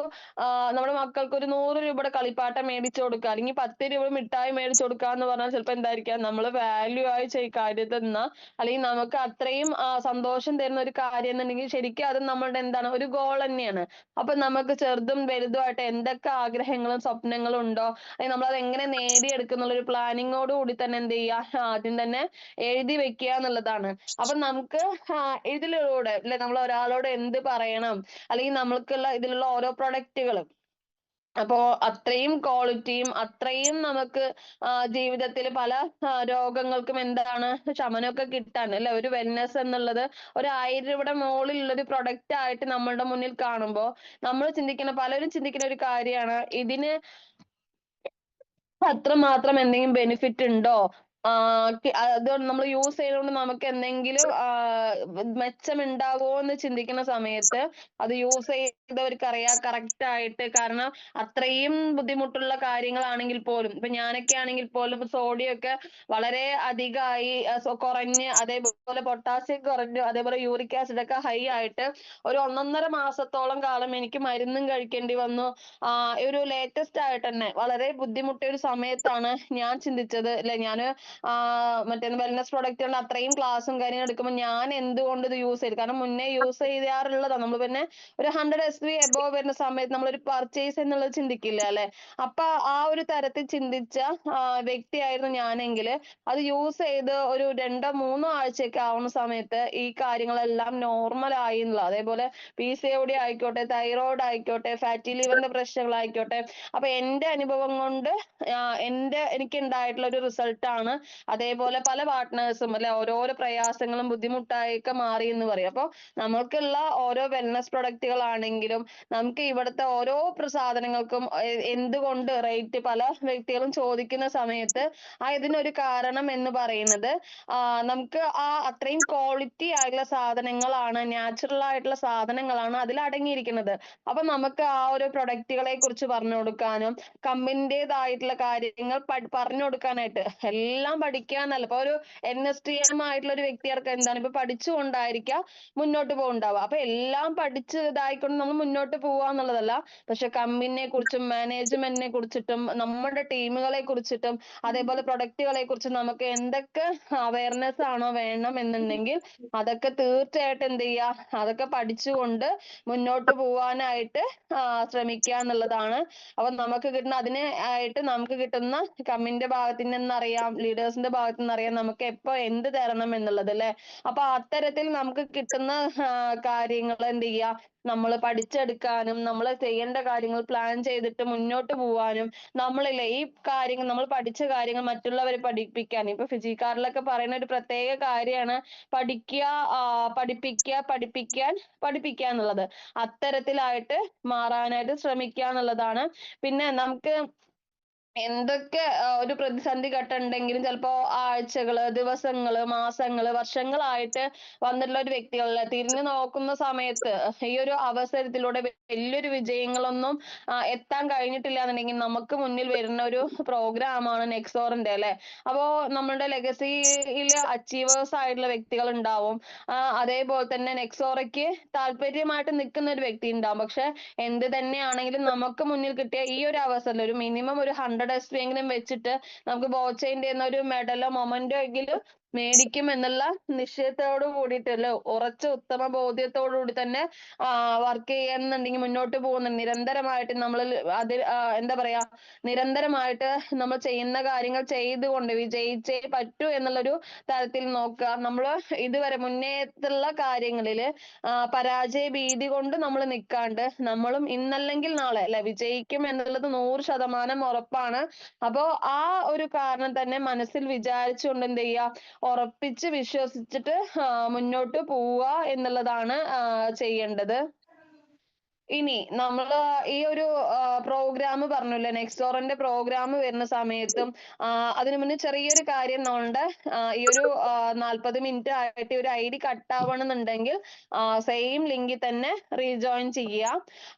നമ്മുടെ മക്കൾക്ക് ഒരു 100 രൂപയുടെ കളിപ്പാട്ടം മേടിച്ചു കൊടുക്കുക, അല്ലെങ്കിൽ 10 രൂപ മിഠായി മേടിച്ചു കൊടുക്കുക എന്ന് പറഞ്ഞാൽ ചിലപ്പോൾ എന്തായിരിക്കാം, നമ്മൾ വാല്യൂ ആയി കരുതുന്ന അല്ലെങ്കിൽ നമുക്ക് അത്രയും സന്തോഷം തരുന്ന ഒരു കാര്യം എന്നുണ്ടെങ്കിൽ ശരിക്കും അത് നമ്മളുടെ എന്താണ് ഒരു ഗോൾ തന്നെയാണ്. അപ്പൊ നമുക്ക് ചെറുതും വലുതുമായിട്ട് എന്തൊക്കെ ആഗ്രഹങ്ങളും സ്വപ്നങ്ങളും ഉണ്ടോ, അല്ലെങ്കിൽ നമ്മൾ അത് എങ്ങനെ നേടിയെടുക്കുന്നുള്ള ഒരു പ്ലാനിങ്ങോട് കൂടി തന്നെ എന്ത് ചെയ്യുക, ആദ്യം തന്നെ എഴുതി വെക്കുക എന്നുള്ളതാണ്. അപ്പൊ നമുക്ക് ഇതിലൂടെ അല്ലെ നമ്മൾ ഒരാളോട് എന്ത് പറയണം, അല്ലെങ്കിൽ നമ്മൾക്കുള്ള ഇതിലുള്ള ഓരോ പ്രൊഡക്റ്റുകളും അപ്പോ അത്രയും ക്വാളിറ്റിയും അത്രയും നമുക്ക് ജീവിതത്തിൽ പല രോഗങ്ങൾക്കും എന്താണ് ശമനമൊക്കെ കിട്ടാൻ അല്ലെ, ഒരു വെൽനെസ് എന്നുള്ളത് ഒരു 1000 രൂപയുടെ മുകളിലുള്ള ഒരു പ്രൊഡക്റ്റ് ആയിട്ട് നമ്മളുടെ മുന്നിൽ കാണുമ്പോൾ നമ്മൾ ചിന്തിക്കുന്ന, പലരും ചിന്തിക്കുന്ന ഒരു കാര്യമാണ്, ഇതിന് അത്രമാത്രം എന്തെങ്കിലും ബെനിഫിറ്റ് ഉണ്ടോ, അത് നമ്മൾ യൂസ് ചെയ്തുകൊണ്ട് നമുക്ക് എന്തെങ്കിലും മെച്ചമുണ്ടാകുമോ എന്ന് ചിന്തിക്കുന്ന സമയത്ത് അത് യൂസ് ചെയ്തവർക്ക് അറിയാം കറക്റ്റ് ആയിട്ട്. കാരണം അത്രയും ബുദ്ധിമുട്ടുള്ള കാര്യങ്ങളാണെങ്കിൽ പോലും, ഇപ്പൊ ഞാനൊക്കെ ആണെങ്കിൽ പോലും സോഡിയം ഒക്കെ വളരെ അധികമായി കുറഞ്ഞ്, അതേപോലെ പൊട്ടാസ്യം കുറഞ്ഞു, അതേപോലെ യൂറിക് ആസിഡ് ഒക്കെ ഹൈ ആയിട്ട് ഒരു 1.5 മാസത്തോളം കാലം എനിക്ക് മരുന്നും കഴിക്കേണ്ടി വന്നു. ഒരു ലേറ്റസ്റ്റ് ആയിട്ട് തന്നെ വളരെ ബുദ്ധിമുട്ടിയ ഒരു സമയത്താണ് ഞാൻ ചിന്തിച്ചത് അല്ലെ, ഞാന് മറ്റേ വെൽനസ് പ്രൊഡക്റ്റുകളുടെ അത്രയും ക്ലാസ്സും കാര്യങ്ങളും എടുക്കുമ്പോൾ ഞാൻ എന്തുകൊണ്ട് ഇത് യൂസ് ചെയ്തു, കാരണം മുന്നേ യൂസ് ചെയ്യാറുള്ളതാണ്. നമ്മൾ പിന്നെ ഒരു 100 SB എബോവ് വരുന്ന സമയത്ത് നമ്മളൊരു പർച്ചേസ് എന്നുള്ളത് ചിന്തിക്കില്ല അല്ലെ. അപ്പൊ ആ ഒരു തരത്തിൽ ചിന്തിച്ച വ്യക്തിയായിരുന്നു ഞാനെങ്കിൽ അത് യൂസ് ചെയ്ത് ഒരു 2-3 ആഴ്ചയൊക്കെ ആവുന്ന സമയത്ത് ഈ കാര്യങ്ങളെല്ലാം നോർമൽ ആയി എന്നുള്ള, അതേപോലെ PCOD ആയിക്കോട്ടെ, തൈറോയ്ഡ് ആയിക്കോട്ടെ, ഫാറ്റി ലിവറിന്റെ പ്രശ്നങ്ങളായിക്കോട്ടെ. അപ്പൊ എന്റെ അനുഭവം കൊണ്ട് എനിക്ക് ഉണ്ടായിട്ടുള്ള ഒരു റിസൾട്ട് ആണ്. അതേപോലെ പല പാർട്ട്നേഴ്സും അല്ലെ ഓരോരോ പ്രയാസങ്ങളും ബുദ്ധിമുട്ടായൊക്കെ മാറി എന്ന് പറയും. അപ്പൊ നമുക്കുള്ള ഓരോ വെൽനസ് പ്രൊഡക്റ്റുകളാണെങ്കിലും നമുക്ക് ഇവിടുത്തെ ഓരോ സാധനങ്ങൾക്കും എന്തുകൊണ്ട് റേറ്റ് പല വ്യക്തികളും ചോദിക്കുന്ന സമയത്ത് ഇതിനൊരു കാരണം എന്ന് പറയുന്നത് നമുക്ക് അത്രയും ക്വാളിറ്റി ആയിട്ടുള്ള സാധനങ്ങളാണ്, നാച്ചുറൽ ആയിട്ടുള്ള സാധനങ്ങളാണ് അതിൽ അടങ്ങിയിരിക്കുന്നത്. അപ്പൊ നമുക്ക് ആ ഒരു പ്രൊഡക്റ്റുകളെ കുറിച്ച് പറഞ്ഞു കൊടുക്കാനും കമ്പനിയുടേതായിട്ടുള്ള കാര്യങ്ങൾ പറഞ്ഞു കൊടുക്കാനായിട്ട് എല്ലാം പഠിക്കാന്നല്ല. ഇപ്പൊ ഒരു NSTM ആയിട്ടുള്ള ഒരു വ്യക്തികൾക്ക് എന്താണ് ഇപ്പൊ പഠിച്ചുകൊണ്ടായിരിക്കാം മുന്നോട്ട് പോകുന്നുണ്ടാവുക. അപ്പൊ എല്ലാം പഠിച്ച് ഇതായിക്കൊണ്ട് നമ്മൾ മുന്നോട്ട് പോവാന്നുള്ളതല്ല, പക്ഷെ കമ്പനിയെ കുറിച്ചും മാനേജ്മെന്റിനെ കുറിച്ചിട്ടും നമ്മുടെ ടീമുകളെ കുറിച്ചിട്ടും അതേപോലെ പ്രൊഡക്റ്റുകളെ കുറിച്ചും നമുക്ക് എന്തൊക്കെ അവയർനെസ് ആണോ വേണം എന്നുണ്ടെങ്കിൽ അതൊക്കെ തീർച്ചയായിട്ടും എന്ത് ചെയ്യുക, അതൊക്കെ പഠിച്ചുകൊണ്ട് മുന്നോട്ട് പോവാനായിട്ട് ശ്രമിക്കുക എന്നുള്ളതാണ്. അപ്പൊ നമുക്ക് കിട്ടുന്ന ആയിട്ട് നമുക്ക് കിട്ടുന്ന കമ്മിന്റെ ഭാഗത്തു നിന്നറിയാം, ലീഡേഴ്സിന്റെ ഭാഗത്തു നിന്നറിയാം നമുക്ക് എപ്പോ എന്ത് തരണം എന്നുള്ളത് അല്ലെ. അപ്പൊ അത്തരത്തിൽ നമുക്ക് കിട്ടുന്ന കാര്യങ്ങൾ എന്ത് ചെയ്യുക, നമ്മൾ പഠിച്ചെടുക്കാനും നമ്മൾ ചെയ്യേണ്ട കാര്യങ്ങൾ പ്ലാൻ ചെയ്തിട്ട് മുന്നോട്ട് പോവാനും, നമ്മളില്ലേ ഈ കാര്യങ്ങൾ നമ്മൾ പഠിച്ച കാര്യങ്ങൾ മറ്റുള്ളവരെ പഠിപ്പിക്കാൻ, ഇപ്പൊ ഫിജിക്കാരിലൊക്കെ പറയുന്ന ഒരു പ്രത്യേക കാര്യമാണ് പഠിക്കുക, പഠിപ്പിക്കുക, പഠിപ്പിക്കാൻ, പഠിപ്പിക്കുക എന്നുള്ളത്. അത്തരത്തിലായിട്ട് മാറാനായിട്ട് ശ്രമിക്കുക എന്നുള്ളതാണ്. പിന്നെ നമുക്ക് എന്തൊക്കെ ഒരു പ്രതിസന്ധി ഘട്ടം ഉണ്ടെങ്കിലും ചിലപ്പോ ആഴ്ചകള്, ദിവസങ്ങള്, മാസങ്ങള്, വർഷങ്ങളായിട്ട് വന്നിട്ടുള്ള ഒരു വ്യക്തികളല്ല തിരിഞ്ഞു നോക്കുന്ന സമയത്ത് ഈ ഒരു അവസരത്തിലൂടെ വലിയൊരു വിജയങ്ങളൊന്നും എത്താൻ കഴിഞ്ഞിട്ടില്ല എന്നുണ്ടെങ്കിൽ നമുക്ക് മുന്നിൽ വരുന്ന ഒരു പ്രോഗ്രാമാണ് നെക്സോറിന്റെ അല്ലെ. അപ്പോ നമ്മളുടെ ലെഗസിയിൽ അച്ചീവേഴ്സ് ആയിട്ടുള്ള വ്യക്തികൾ ഉണ്ടാവും. അതേപോലെ തന്നെ നെക്സോറയ്ക്ക് താല്പര്യമായിട്ട് നിൽക്കുന്ന ഒരു വ്യക്തി ഉണ്ടാവും. പക്ഷെ എന്ത് തന്നെയാണെങ്കിലും നമുക്ക് മുന്നിൽ കിട്ടിയ ഈ ഒരു അവസരം ഒരു മിനിമം ഒരു 100 എസ് എങ്കിലും വെച്ചിട്ട് നമുക്ക് ബോച്ചൈന്റെ ഒരു മെഡലോ മൊമെന്റോ എങ്കിലും മേടിക്കും എന്നുള്ള നിശ്ചയത്തോട് കൂടിയിട്ടല്ലോ ഉറച്ച ഉത്തമ ബോധ്യത്തോടു കൂടി തന്നെ വർക്ക് ചെയ്യുന്നുണ്ടെങ്കിൽ മുന്നോട്ട് പോകുന്ന നിരന്തരമായിട്ട് നമ്മൾ അതിൽ എന്താ പറയാ നിരന്തരമായിട്ട് നമ്മൾ ചെയ്യുന്ന കാര്യങ്ങൾ ചെയ്തുകൊണ്ട് വിജയിച്ചേ പറ്റൂ എന്നുള്ളൊരു തരത്തിൽ നോക്കുക. നമ്മൾ ഇതുവരെ മുന്നേത്തുള്ള കാര്യങ്ങളില് പരാജയ ഭീതി കൊണ്ട് നമ്മൾ നിൽക്കാണ്ട് നമ്മളും ഇന്നല്ലെങ്കിൽ നാളെ അല്ലെ വിജയിക്കും എന്നുള്ളത് 100% ഉറപ്പാണ്. അപ്പോ ആ ഒരു കാരണം തന്നെ മനസ്സിൽ വിചാരിച്ചുകൊണ്ട് എന്ത് ചെയ്യുക, ഉറപ്പിച്ച് വിശ്വസിച്ചിട്ട് മുന്നോട്ട് പോവുക എന്നുള്ളതാണ് ചെയ്യേണ്ടത്. ഇനി നമ്മള് ഈ ഒരു പ്രോഗ്രാം പറഞ്ഞില്ലേ, നെക്സ്റ്റോറിന്റെ പ്രോഗ്രാം വരുന്ന സമയത്തും അതിനു മുന്നേ ചെറിയൊരു കാര്യം നമ്മളുടെ ഈ ഒരു 40 മിനിറ്റ് ആയിട്ട് ഒരു ID കട്ട് ആവണമെന്നുണ്ടെങ്കിൽ സെയിം ലിങ്കിൽ തന്നെ റീജോയിൻ ചെയ്യുക.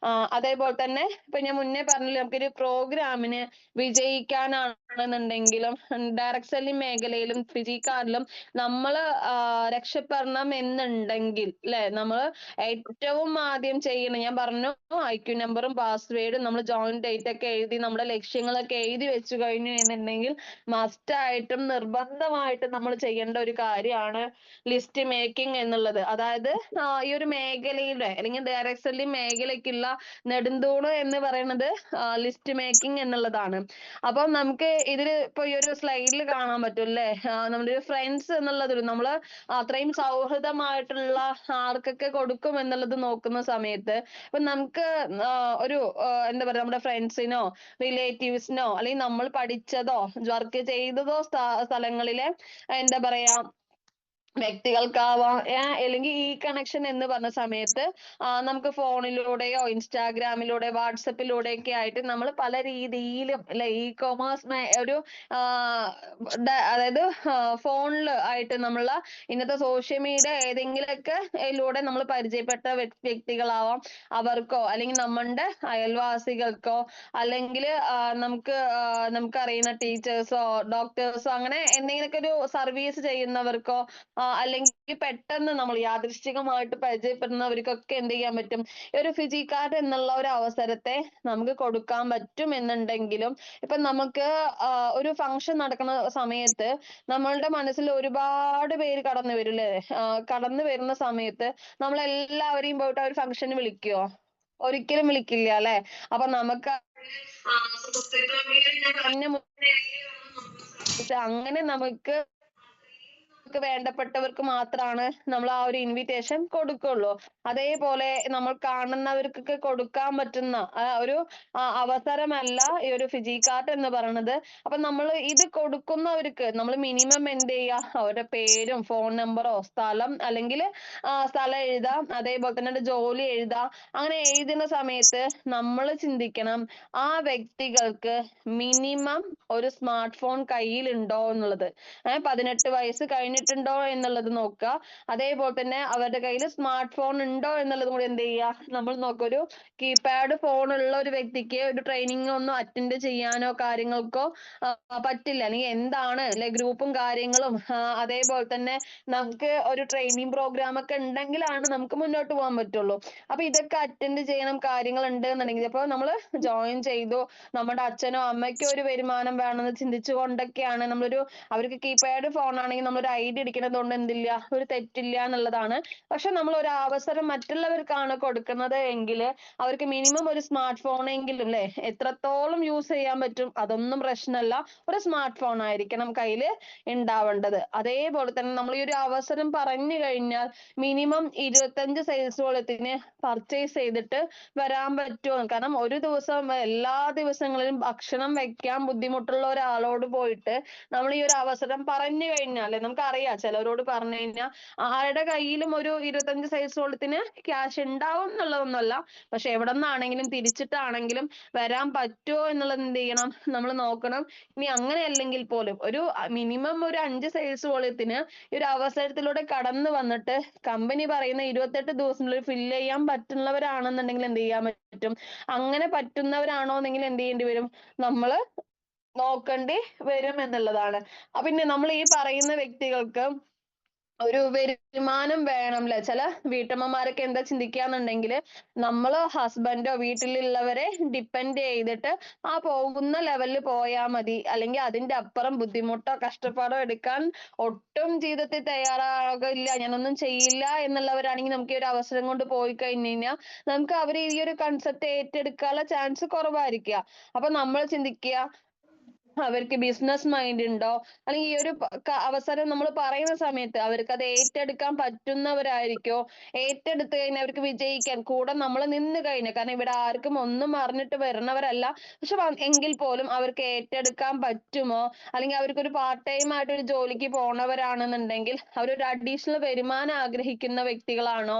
അതേപോലെ തന്നെ ഇപ്പൊ ഞാൻ മുന്നേ പറഞ്ഞില്ലേ, നമുക്കൊരു പ്രോഗ്രാമിന് വിജയിക്കാനാണെന്നുണ്ടെങ്കിലും ഡയറക്ട് സെല്ലിംഗ് മേഖലയിലും ഫിജിക്കാരിലും നമ്മള് രക്ഷപ്പെടണം എന്നുണ്ടെങ്കിൽ അല്ലെ, നമ്മള് ഏറ്റവും ആദ്യം ചെയ്യണം ഞാൻ പറഞ്ഞു IQ നമ്പറും പാസ്വേഡും നമ്മൾ ജോയിൻ ഡേറ്റ് ഒക്കെ എഴുതി നമ്മുടെ ലക്ഷ്യങ്ങളൊക്കെ എഴുതി വെച്ചു കഴിഞ്ഞു എന്നുണ്ടെങ്കിൽ മസ്റ്റ് ആയിട്ടും നിർബന്ധമായിട്ടും നമ്മൾ ചെയ്യേണ്ട ഒരു കാര്യമാണ് ലിസ്റ്റ് മേക്കിംഗ് എന്നുള്ളത്. അതായത് ഈ ഒരു മേഖലയുടെ അല്ലെങ്കിൽ ഡയറക്ട് സെല്ലിംഗ് മേഖലയ്ക്കുള്ള നെടുന്തൂണ് എന്ന് പറയുന്നത് ലിസ്റ്റ് മേക്കിംഗ് എന്നുള്ളതാണ്. അപ്പൊ നമുക്ക് ഇതില് ഇപ്പൊ ഈ ഒരു സ്ലൈഡിൽ കാണാൻ പറ്റും അല്ലേ, നമ്മുടെ ഫ്രണ്ട്സ് എന്നുള്ളത് നമ്മള് അത്രയും സൗഹൃദമായിട്ടുള്ള ആർക്കൊക്കെ കൊടുക്കും എന്നുള്ളത് നോക്കുന്ന സമയത്ത് ഇപ്പൊ നമുക്ക് ഒരു എന്താ പറയാ നമ്മുടെ ഫ്രണ്ട്സിനോ റിലേറ്റീവ്സിനോ അല്ലെങ്കിൽ നമ്മൾ പഠിച്ചതോ വർക്ക് ചെയ്തതോ സ്ഥലങ്ങളിലെ എന്താ പറയാ വ്യക്തികൾക്കാവാം, അല്ലെങ്കിൽ ഈ കണക്ഷൻ എന്ന് പറഞ്ഞ സമയത്ത് നമുക്ക് ഫോണിലൂടെയോ ഇൻസ്റ്റാഗ്രാമിലൂടെ വാട്സപ്പിലൂടെ ഒക്കെ ആയിട്ട് നമ്മൾ പല രീതിയിലും അല്ലെ ഇ കൊമേഴ്സ് ഒരു അതായത് ഫോണിൽ ആയിട്ട് നമ്മള ഇന്നത്തെ സോഷ്യൽ മീഡിയ ഏതെങ്കിലുമൊക്കെ ഇതിലൂടെ നമ്മൾ പരിചയപ്പെട്ട വ്യക്തികളാവാം, അവർക്കോ അല്ലെങ്കിൽ നമ്മളുടെ അയൽവാസികൾക്കോ അല്ലെങ്കിൽ നമുക്കറിയുന്ന ടീച്ചേഴ്സോ ഡോക്ടേഴ്സോ അങ്ങനെ എന്തെങ്കിലുമൊക്കെ ഒരു സർവീസ് ചെയ്യുന്നവർക്കോ അല്ലെങ്കിൽ പെട്ടെന്ന് നമ്മൾ യാദൃശ്ചികമായിട്ട് പരിചയപ്പെടുന്നവർക്കൊക്കെ എന്ത് ചെയ്യാൻ പറ്റും, ഈ ഒരു ഫിജി കാർഡ് എന്നുള്ള ഒരു അവസരത്തെ നമുക്ക് കൊടുക്കാൻ പറ്റും എന്നുണ്ടെങ്കിലും ഇപ്പൊ നമുക്ക് ഒരു ഫംഗ്ഷൻ നടക്കുന്ന സമയത്ത് നമ്മളുടെ മനസ്സിൽ ഒരുപാട് പേര് കടന്നു വരും അല്ലേ. കടന്നു വരുന്ന സമയത്ത് നമ്മൾ എല്ലാവരെയും പോയിട്ട് ആ ഒരു ഫംഗ്ഷന് വിളിക്കുവോ? ഒരിക്കലും വിളിക്കില്ല അല്ലെ. അപ്പൊ നമുക്ക് അങ്ങനെ നമുക്ക് വേണ്ടപ്പെട്ടവർക്ക് മാത്രമാണ് നമ്മൾ ആ ഒരു ഇൻവിറ്റേഷൻ കൊടുക്കുള്ളൂ. അതേപോലെ നമ്മൾ കാണുന്നവർക്കൊക്കെ കൊടുക്കാൻ പറ്റുന്ന ഒരു അവസരമല്ല ഈ ഒരു ഫിജി കാർഡ് എന്ന് പറയുന്നത്. അപ്പൊ നമ്മൾ ഇത് കൊടുക്കുന്നവർക്ക് നമ്മൾ മിനിമം എന്ത് ചെയ്യുക, അവരുടെ പേരും ഫോൺ നമ്പറോ സ്ഥലം അല്ലെങ്കിൽ സ്ഥലം എഴുതാം, അതേപോലെ തന്നെ ജോലി എഴുതാം. അങ്ങനെ എഴുതുന്ന സമയത്ത് നമ്മൾ ചിന്തിക്കണം ആ വ്യക്തികൾക്ക് മിനിമം ഒരു സ്മാർട്ട് ഫോൺ കയ്യിലുണ്ടോ എന്നുള്ളത്. 18 വയസ്സ് കഴിഞ്ഞിട്ടുണ്ടോ എന്നുള്ളത് നോക്കുക. അതേപോലെ തന്നെ അവരുടെ കയ്യിൽ സ്മാർട്ട് ഫോൺ ഉണ്ടോ എന്നുള്ളത് കൂടി എന്ത് ചെയ്യുക, നമ്മൾ നോക്കുക. ഒരു കീപാഡ് ഫോൺ ഉള്ള ഒരു വ്യക്തിക്ക് ഒരു ട്രെയിനിങ് ഒന്നും അറ്റൻഡ് ചെയ്യാനോ കാര്യങ്ങൾക്കോ പറ്റില്ല. അല്ലെങ്കിൽ എന്താണ് അല്ലെ ഗ്രൂപ്പും കാര്യങ്ങളും അതേപോലെ തന്നെ നമുക്ക് ഒരു ട്രെയിനിങ് പ്രോഗ്രാം ഒക്കെ ഉണ്ടെങ്കിലാണ് നമുക്ക് മുന്നോട്ട് പോകാൻ പറ്റുള്ളൂ. അപ്പൊ ഇതൊക്കെ അറ്റൻഡ് ചെയ്യണം കാര്യങ്ങൾ ഉണ്ട് എന്നുണ്ടെങ്കിൽ ഇപ്പൊ നമ്മൾ ജോയിൻ ചെയ്തു, നമ്മുടെ അച്ഛനോ അമ്മയ്ക്കോ ഒരു വരുമാനം വേണമെന്ന് ചിന്തിച്ചുകൊണ്ടൊക്കെയാണ് നമ്മളൊരു അവർക്ക് കീപാഡ് ഫോൺ ആണെങ്കിൽ നമ്മൾ ഒരു ID അടിക്കുന്നത് കൊണ്ട് എന്തില്ല, ഒരു തെറ്റില്ല എന്നുള്ളതാണ്. പക്ഷെ നമ്മൾ ഒരു അവസരം മറ്റുള്ളവർക്കാണ് കൊടുക്കുന്നത് എങ്കിൽ അവർക്ക് മിനിമം ഒരു സ്മാർട്ട് ഫോൺ എങ്കിലും അല്ലെ എത്രത്തോളം യൂസ് ചെയ്യാൻ പറ്റും അതൊന്നും പ്രശ്നമല്ല, ഒരു സ്മാർട്ട് ഫോൺ ആയിരിക്കണം കയ്യിൽ ഉണ്ടാവേണ്ടത്. അതേപോലെ തന്നെ നമ്മൾ ഈ ഒരു അവസരം പറഞ്ഞു കഴിഞ്ഞാൽ മിനിമം 25 സൈസ് വോളത്തിന് പർച്ചേസ് ചെയ്തിട്ട് വരാൻ പറ്റുമോ, കാരണം ഒരു ദിവസം എല്ലാ ദിവസങ്ങളിലും ഭക്ഷണം വെക്കാൻ ബുദ്ധിമുട്ടുള്ള ഒരാളോട് പോയിട്ട് നമ്മൾ ഈ ഒരു അവസരം പറഞ്ഞു കഴിഞ്ഞാൽ നമുക്ക് നമുക്കറിയാം ചിലവരോട് പറഞ്ഞു കഴിഞ്ഞാൽ ആരുടെ കയ്യിലും ഒരു 25 സൈസ് വോളത്തിന് ക്യാഷ് ഉണ്ടാവും എന്നുള്ളതൊന്നുമല്ല. പക്ഷെ എവിടെ നിന്നാണെങ്കിലും തിരിച്ചിട്ടാണെങ്കിലും വരാൻ പറ്റുമോ എന്നുള്ളത് എന്ത് ചെയ്യണം, നമ്മൾ നോക്കണം. ഇനി അങ്ങനെയല്ലെങ്കിൽ പോലും ഒരു മിനിമം ഒരു 5 സൈസ് വോളത്തിന് ഈ ഒരു അവസരത്തിലൂടെ കടന്നു വന്നിട്ട് കമ്പനി പറയുന്ന 28 ദിവസത്തിനുള്ളിൽ ഫില്ല് ചെയ്യാൻ പറ്റുന്നവരാണെന്നുണ്ടെങ്കിൽ എന്ത് ചെയ്യാൻ പറ്റും, അങ്ങനെ പറ്റുന്നവരാണോന്നെങ്കിൽ എന്ത് ചെയ്യേണ്ടി വരും, നമ്മള് നോക്കേണ്ടി വരും എന്നുള്ളതാണ്. പിന്നെ നമ്മൾ ഈ പറയുന്ന വ്യക്തികൾക്ക് ഒരു വരുമാനം വേണംല്ലേ. ചില വീട്ടമ്മമാരൊക്കെ എന്താ ചിന്തിക്കാന്നുണ്ടെങ്കിൽ നമ്മള് ഹസ്ബൻഡോ വീട്ടിലുള്ളവരെ ഡിപ്പെൻഡ് ചെയ്തിട്ട് ആ പോകുന്ന ലെവലിൽ പോയാൽ മതി, അല്ലെങ്കിൽ അതിന്റെ അപ്പുറം ബുദ്ധിമുട്ടോ കഷ്ടപ്പാടോ എടുക്കാൻ ഒട്ടും ജീവിതത്തിൽ തയ്യാറാകില്ല, ഞാനൊന്നും ചെയ്യില്ല എന്നുള്ളവരാണെങ്കിൽ നമുക്ക് ഈ ഒരു അവസരം കൊണ്ട് പോയി കഴിഞ്ഞു കഴിഞ്ഞാൽ നമുക്ക് അവർ ഈ ഒരു കൺസെപ്റ്റ് ഏറ്റെടുക്കാനുള്ള ചാൻസ് കുറവായിരിക്കുക. അപ്പൊ നമ്മൾ ചിന്തിക്കുക അവർക്ക് ബിസിനസ് മൈൻഡ് ഉണ്ടോ, അല്ലെങ്കിൽ ഈ ഒരു അവസരം നമ്മൾ പറയുന്ന സമയത്ത് അവർക്ക് അത് ഏറ്റെടുക്കാൻ പറ്റുന്നവരായിരിക്കോ, ഏറ്റെടുത്ത് കഴിഞ്ഞാൽ അവർക്ക് വിജയിക്കാൻ കൂടെ നമ്മൾ നിന്ന് കഴിഞ്ഞാൽ, കാരണം ഇവിടെ ആർക്കും ഒന്നും അറിഞ്ഞിട്ട് വരുന്നവരല്ല, പക്ഷെ എങ്കിൽ പോലും അവർക്ക് ഏറ്റെടുക്കാൻ പറ്റുമോ, അല്ലെങ്കിൽ അവർക്ക് ഒരു പാർട്ട് ടൈം ആയിട്ട് ഒരു ജോലിക്ക് പോണവരാണെന്നുണ്ടെങ്കിൽ അവരൊരു അഡീഷണൽ വരുമാനം ആഗ്രഹിക്കുന്ന വ്യക്തികളാണോ,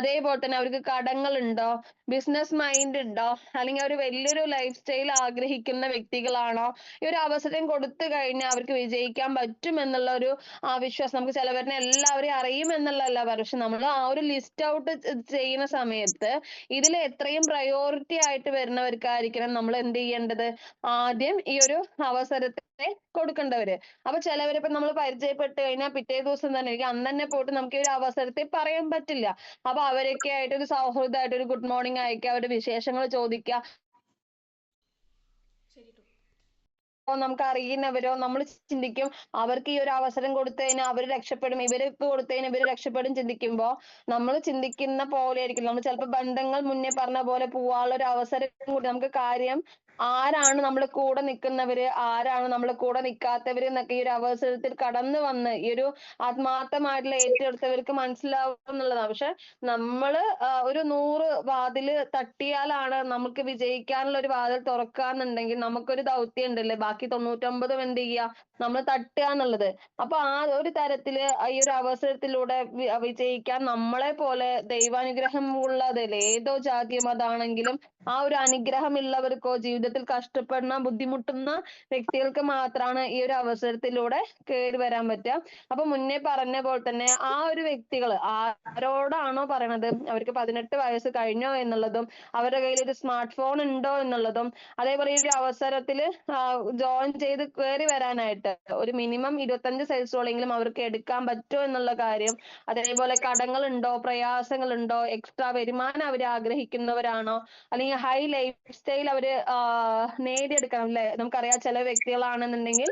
അതേപോലെ തന്നെ അവർക്ക് കടങ്ങളുണ്ടോ, ബിസിനസ് മൈൻഡ് ഉണ്ടോ, അല്ലെങ്കിൽ അവർ വലിയൊരു ലൈഫ് സ്റ്റൈൽ ആഗ്രഹിക്കുന്ന വ്യക്തികളാണോ, ഈ ഒരു അവസരം കൊടുത്തു കഴിഞ്ഞാൽ അവർക്ക് വിജയിക്കാൻ പറ്റും എന്നുള്ള ഒരു വിശ്വാസം. നമുക്ക് ചിലവരിനെ എല്ലാവരെയും അറിയും എന്നുള്ളതല്ല, പക്ഷെ നമ്മൾ ആ ഒരു ലിസ്റ്റ് ഔട്ട് ചെയ്യുന്ന സമയത്ത് ഇതിൽ എത്രയും പ്രയോറിറ്റി ആയിട്ട് വരുന്നവർക്കായിരിക്കണം നമ്മൾ എന്ത് ചെയ്യേണ്ടത്, ആദ്യം ഈ ഒരു അവസരത്തെ കൊടുക്കേണ്ടവര്. അപ്പൊ ചിലവരെ ഇപ്പൊ നമ്മൾ പരിചയപ്പെട്ട് കഴിഞ്ഞാൽ പിറ്റേ ദിവസം തന്നെ എനിക്ക് അന്ന് തന്നെ പോയിട്ട് നമുക്ക് ഈ ഒരു അവസരത്തെ പറയാൻ പറ്റില്ല. അപ്പൊ അവരൊക്കെ ആയിട്ട് ഒരു സൗഹൃദമായിട്ട് ഒരു ഗുഡ് മോർണിംഗ് അയക്കുക, അവരുടെ വിശേഷങ്ങൾ ചോദിക്കുക. നമുക്ക് അറിയുന്നവരോ നമ്മൾ ചിന്തിക്കും അവർക്ക് ഈ ഒരു അവസരം കൊടുത്തു കഴിഞ്ഞാൽ അവർ രക്ഷപ്പെടും, ഇവർക്ക് കൊടുത്തു കഴിഞ്ഞാൽ ഇവര് രക്ഷപ്പെടും ചിന്തിക്കുമ്പോ നമ്മൾ ചിന്തിക്കുന്ന പോലെ ആയിരിക്കും നമ്മൾ ചിലപ്പോ ബന്ധങ്ങൾ മുന്നേ പറഞ്ഞ പോലെ പോവാനുള്ള ഒരു അവസരം കൂടി നമുക്ക് കാര്യം ആരാണ് നമ്മുടെ കൂടെ നിൽക്കുന്നവര്, ആരാണ് നമ്മുടെ കൂടെ നിൽക്കാത്തവര് എന്നൊക്കെ ഈ ഒരു അവസരത്തിൽ കടന്നു വന്ന് ഈ ഒരു ആത്മാർത്ഥമായിട്ടുള്ള ഏറ്റെടുത്തവർക്ക് മനസ്സിലാവും എന്നുള്ളതാണ്. പക്ഷെ നമ്മള് ഒരു 100 വാതില് തട്ടിയാലാണ് നമുക്ക് വിജയിക്കാനുള്ള ഒരു വാതിൽ തുറക്കാന്നുണ്ടെങ്കിൽ നമുക്കൊരു ദൗത്യം ഉണ്ടല്ലേ, ബാക്കി 99 എന്ത് ചെയ്യുക, നമ്മൾ തട്ടുക എന്നുള്ളത്. അപ്പൊ ആ ഒരു തരത്തില് ഈ ഒരു അവസരത്തിലൂടെ വിജയിക്കാൻ നമ്മളെ പോലെ ദൈവാനുഗ്രഹം ഉള്ളതല്ലേ, ഏതോ ജാതി മതാണെങ്കിലും ആ ഒരു അനുഗ്രഹം ഉള്ളവർക്കോ ജീവിതത്തിൽ കഷ്ടപ്പെടുന്ന ബുദ്ധിമുട്ടുന്ന വ്യക്തികൾക്ക് മാത്രമാണ് ഈ ഒരു അവസരത്തിലൂടെ കയറി വരാൻ പറ്റുക. അപ്പൊ മുന്നേ പറഞ്ഞ പോലെ തന്നെ ആ ഒരു വ്യക്തികൾ ആരോടാണോ പറയണത്, അവർക്ക് 18 വയസ്സ് കഴിഞ്ഞോ എന്നുള്ളതും അവരുടെ കയ്യിൽ ഒരു സ്മാർട്ട് ഫോൺ ഉണ്ടോ എന്നുള്ളതും, അതേപോലെ ഈ ഒരു അവസരത്തിൽ ജോയിൻ ചെയ്ത് കയറി വരാനായിട്ട് ഒരു മിനിമം 25 സൈസോളെങ്കിലും അവർക്ക് എടുക്കാൻ പറ്റുമോ എന്നുള്ള കാര്യം, അതേപോലെ കടങ്ങളുണ്ടോ പ്രയാസങ്ങളുണ്ടോ എക്സ്ട്രാ വരുമാനം അവർ ആഗ്രഹിക്കുന്നവരാണോ, അല്ലെങ്കിൽ ഹൈ ലൈഫ് സ്റ്റൈൽ അവര് നേടിയെടുക്കണം അല്ലെ. നമുക്കറിയാം ചില വ്യക്തികളാണെന്നുണ്ടെങ്കിൽ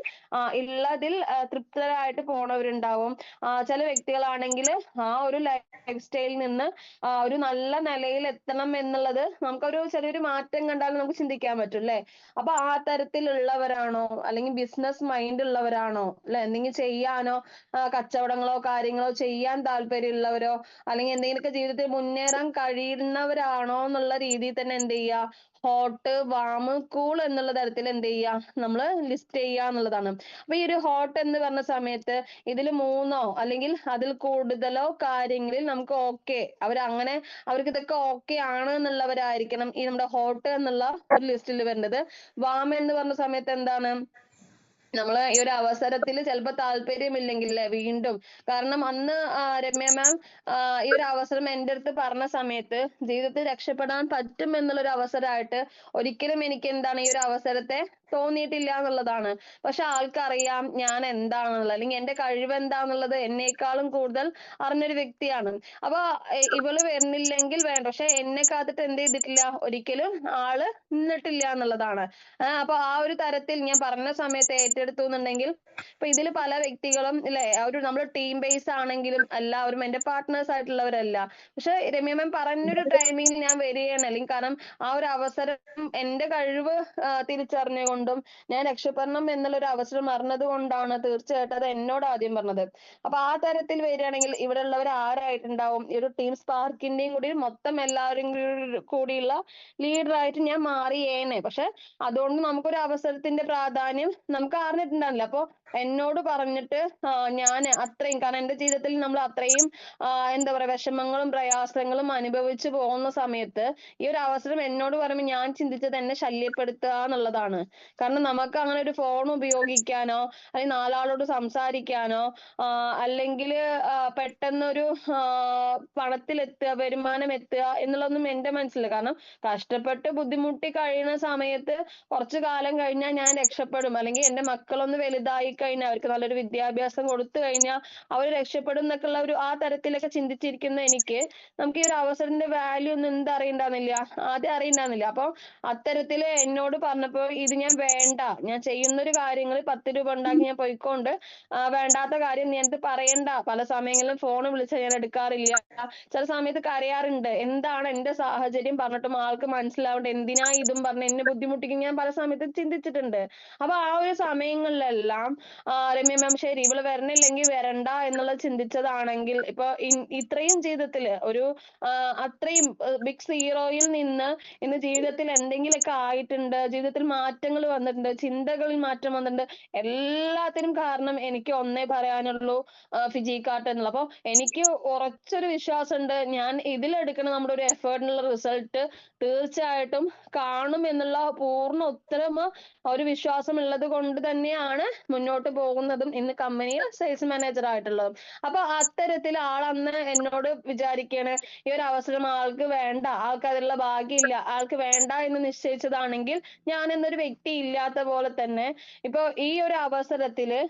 ഉള്ളതിൽ തൃപ്തരായിട്ട് പോണവരുണ്ടാവും. ചില വ്യക്തികളാണെങ്കിൽ ആ ഒരു ലൈഫ് സ്റ്റൈലിൽ നിന്ന് ഒരു നല്ല നിലയിൽ എത്തണം എന്നുള്ളത് നമുക്കൊരു ചെറിയൊരു മാറ്റം കണ്ടാൽ നമുക്ക് ചിന്തിക്കാൻ പറ്റും അല്ലെ. അപ്പൊ ആ തരത്തിലുള്ളവരാണോ, അല്ലെങ്കിൽ ബിസിനസ് മൈൻഡ് ഉള്ളവരാണോ അല്ലെ, എന്തെങ്കിലും ചെയ്യാനോ കച്ചവടങ്ങളോ കാര്യങ്ങളോ ചെയ്യാൻ താല്പര്യമുള്ളവരോ, അല്ലെങ്കിൽ എന്തെങ്കിലുമൊക്കെ ജീവിതത്തിൽ മുന്നേറാൻ കഴിയുന്നവരാണോ എന്നുള്ള രീതിയിൽ തന്നെ എന്ത് ചെയ്യുക, ഹോട്ട് വാം കൂൾ എന്നുള്ള തരത്തിൽ എന്ത് ചെയ്യുക, നമ്മൾ ലിസ്റ്റ് ചെയ്യുക എന്നുള്ളതാണ്. അപ്പൊ ഈ ഒരു ഹോട്ട് എന്ന് പറഞ്ഞ സമയത്ത് ഇതിൽ 3 അല്ലെങ്കിൽ അതിൽ കൂടുതലോ കാര്യങ്ങളിൽ നമുക്ക് ഓക്കെ അവരങ്ങനെ അവർക്ക് ഇതൊക്കെ ഓക്കെ ആണ് എന്നുള്ളവരായിരിക്കണം ഈ നമ്മുടെ ഹോട്ട് എന്നുള്ള ഒരു ലിസ്റ്റിൽ വരുന്നത്. വാം എന്ന് പറഞ്ഞ സമയത്ത് എന്താണ്, നമ്മള് ഈ ഒരു അവസരത്തിൽ ചിലപ്പോ താല്പര്യമില്ലെങ്കിൽ അല്ലെ വീണ്ടും, കാരണം അന്ന് രമ്യ മാം ഈ ഒരു അവസരം എൻ്റെ അടുത്ത് പറഞ്ഞ സമയത്ത് ജീവിതത്തിൽ രക്ഷപ്പെടാൻ പറ്റും എന്നുള്ളൊരു അവസരമായിട്ട് ഒരിക്കലും എനിക്ക് എന്താണ് ഈ ഒരു അവസരത്തെ തോന്നിയിട്ടില്ല എന്നുള്ളതാണ്. പക്ഷെ ആൾക്കറിയാം ഞാൻ എന്താണെന്നുള്ളത്, അല്ലെങ്കിൽ എന്റെ കഴിവ് എന്താന്നുള്ളത് എന്നേക്കാളും കൂടുതൽ അറിഞ്ഞൊരു വ്യക്തിയാണ്. അപ്പൊ ഇവള് വരുന്നില്ലെങ്കിൽ വേണ്ട, പക്ഷെ എന്നെ കാത്തിട്ട് എന്ത് ചെയ്തിട്ടില്ല, ഒരിക്കലും ആള് നിന്നിട്ടില്ല എന്നുള്ളതാണ്. അപ്പൊ ആ ഒരു തരത്തിൽ ഞാൻ പറഞ്ഞ സമയത്ത് ഏറ്റെടുത്തു എന്നുണ്ടെങ്കിൽ ഇപ്പൊ ഇതിൽ പല വ്യക്തികളും ഇല്ലേ, ഒരു നമ്മൾ ടീം ബേസ് ആണെങ്കിലും എല്ലാവരും എന്റെ പാർട്ട്നേഴ്സ് ആയിട്ടുള്ളവരല്ല. പക്ഷെ രമ്യ മാം പറഞ്ഞൊരു ടൈമിങ്ങിൽ ഞാൻ വരികയാണ്, അല്ലെങ്കിൽ കാരണം ആ ഒരു അവസരം എന്റെ കഴിവ് തിരിച്ചറിഞ്ഞുകൊണ്ടും ഞാൻ രക്ഷപ്പെടണം എന്നുള്ള ഒരു അവസരം അറിഞ്ഞത് കൊണ്ടാണ് തീർച്ചയായിട്ടും അത് എന്നോട് ആദ്യം പറഞ്ഞത്. അപ്പൊ ആ തരത്തിൽ വരികയാണെങ്കിൽ ഇവിടെ ഉള്ളവർ ആരായിട്ടുണ്ടാവും, ഈ ഒരു ടീം സ്പാർക്കിന്റെയും കൂടി മൊത്തം എല്ലാവരും കൂടിയുള്ള ലീഡറായിട്ട് ഞാൻ മാറിയേനെ. പക്ഷെ അതുകൊണ്ട് നമുക്കൊരു അവസരത്തിന്റെ പ്രാധാന്യം നമുക്ക് അറിഞ്ഞിട്ടുണ്ടാവില്ല. അപ്പൊ എന്നോട് പറഞ്ഞിട്ട് ഞാൻ അത്രയും, കാരണം എന്റെ ജീവിതത്തിൽ നമ്മൾ അത്രയും എന്താ പറയാ വിഷമങ്ങളും പ്രയാസങ്ങളും അനുഭവിച്ചു പോകുന്ന സമയത്ത് ഈ ഒരു അവസരം എന്നോട് പറയുമ്പോൾ ഞാൻ ചിന്തിച്ചത് എന്നെ ശല്യപ്പെടുത്തുക എന്നുള്ളതാണ്. കാരണം നമുക്ക് അങ്ങനെ ഒരു ഫോൺ ഉപയോഗിക്കാനോ അല്ലെങ്കിൽ നാലാളോട് സംസാരിക്കാനോ അല്ലെങ്കിൽ പെട്ടെന്നൊരു പണത്തിലെത്തുക, വരുമാനം എത്തുക എന്നുള്ളതൊന്നും എന്റെ മനസ്സില്ല. കാരണം കഷ്ടപ്പെട്ട് ബുദ്ധിമുട്ടി കഴിയുന്ന സമയത്ത് കുറച്ചു കാലം കഴിഞ്ഞാൽ ഞാൻ രക്ഷപ്പെടും, അല്ലെങ്കിൽ എന്റെ മക്കളൊന്ന് വലുതായി കഴിഞ്ഞാൽ അവർക്ക് നല്ലൊരു വിദ്യാഭ്യാസം കൊടുത്തു കഴിഞ്ഞാൽ അവർ രക്ഷപ്പെടും എന്നൊക്കെ ഉള്ള ഒരു ആ തരത്തിലൊക്കെ ചിന്തിച്ചിരിക്കുന്ന എനിക്ക് നമുക്ക് ഈ ഒരു അവസരത്തിന്റെ വാല്യൂ ഒന്നും എന്തറിയണ്ടാന്നില്ല, ആദ്യം അറിയണ്ടാന്നില്ല. അപ്പൊ അത്തരത്തില് എന്നോട് പറഞ്ഞപ്പോ ഇത് ഞാൻ വേണ്ട, ഞാൻ ചെയ്യുന്നൊരു കാര്യങ്ങൾ 10 രൂപ ഉണ്ടാക്കി ഞാൻ പോയിക്കൊണ്ട് വേണ്ടാത്ത കാര്യം നീ എനിക്ക് പറയണ്ട. പല സമയങ്ങളിലും ഫോൺ വിളിച്ചാൽ ഞാൻ എടുക്കാറില്ല, ചില സമയത്ത് കരയാറുണ്ട്. എന്താണ് എന്റെ സാഹചര്യം പറഞ്ഞിട്ടും ആൾക്ക് മനസ്സിലാവേണ്ട, എന്തിനാ ഇതും പറഞ്ഞ് എന്നെ ബുദ്ധിമുട്ടിക്കും, ഞാൻ പല സമയത്തും ചിന്തിച്ചിട്ടുണ്ട്. അപ്പൊ ആ ഒരു സമയങ്ങളിലെല്ലാം രമ്യ മാം ശരി ഇവള് വരണില്ലെങ്കിൽ വരണ്ട എന്നുള്ളത് ചിന്തിച്ചതാണെങ്കിൽ ഇപ്പൊ ഇത്രയും ജീവിതത്തില് ഒരു അത്രയും ബിഗ് സീറോയിൽ നിന്ന് ഇന്ന് ജീവിതത്തിൽ എന്തെങ്കിലുമൊക്കെ ആയിട്ടുണ്ട്, ജീവിതത്തിൽ മാറ്റങ്ങൾ വന്നിട്ടുണ്ട്, ചിന്തകളിൽ മാറ്റം വന്നിട്ടുണ്ട്. എല്ലാത്തിനും കാരണം എനിക്ക് ഒന്നേ പറയാനുള്ളൂ, ഫിജിക്കാട്ട് എന്നുള്ളത്. അപ്പൊ എനിക്ക് ഉറച്ചൊരു വിശ്വാസമുണ്ട്, ഞാൻ ഇതിലെടുക്കുന്ന നമ്മുടെ ഒരു എഫേർട്ടിനുള്ള റിസൾട്ട് തീർച്ചയായിട്ടും കാണും എന്നുള്ള പൂർണ്ണ ഉത്തരമ ഒരു വിശ്വാസം ഉള്ളത് കൊണ്ട് തന്നെയാണ് മുന്നോട്ട് പോകുന്നതും ഇന്ന് കമ്പനിയിൽ സെയിൽസ് മാനേജർ ആയിട്ടുള്ളതും. അപ്പൊ അത്തരത്തിൽ ആൾ അന്ന് എന്നോട് വിചാരിക്കുകയാണ് ഈ ഒരു അവസരം ആൾക്ക് വേണ്ട, ആൾക്ക് അതിനുള്ള ഭാഗ്യമില്ല, ആൾക്ക് വേണ്ട എന്ന് നിശ്ചയിച്ചതാണെങ്കിൽ ഞാൻ എന്നൊരു വ്യക്തി ഇല്ലാത്ത പോലെ തന്നെ ഇപ്പൊ ഈ ഒരു അവസരത്തില്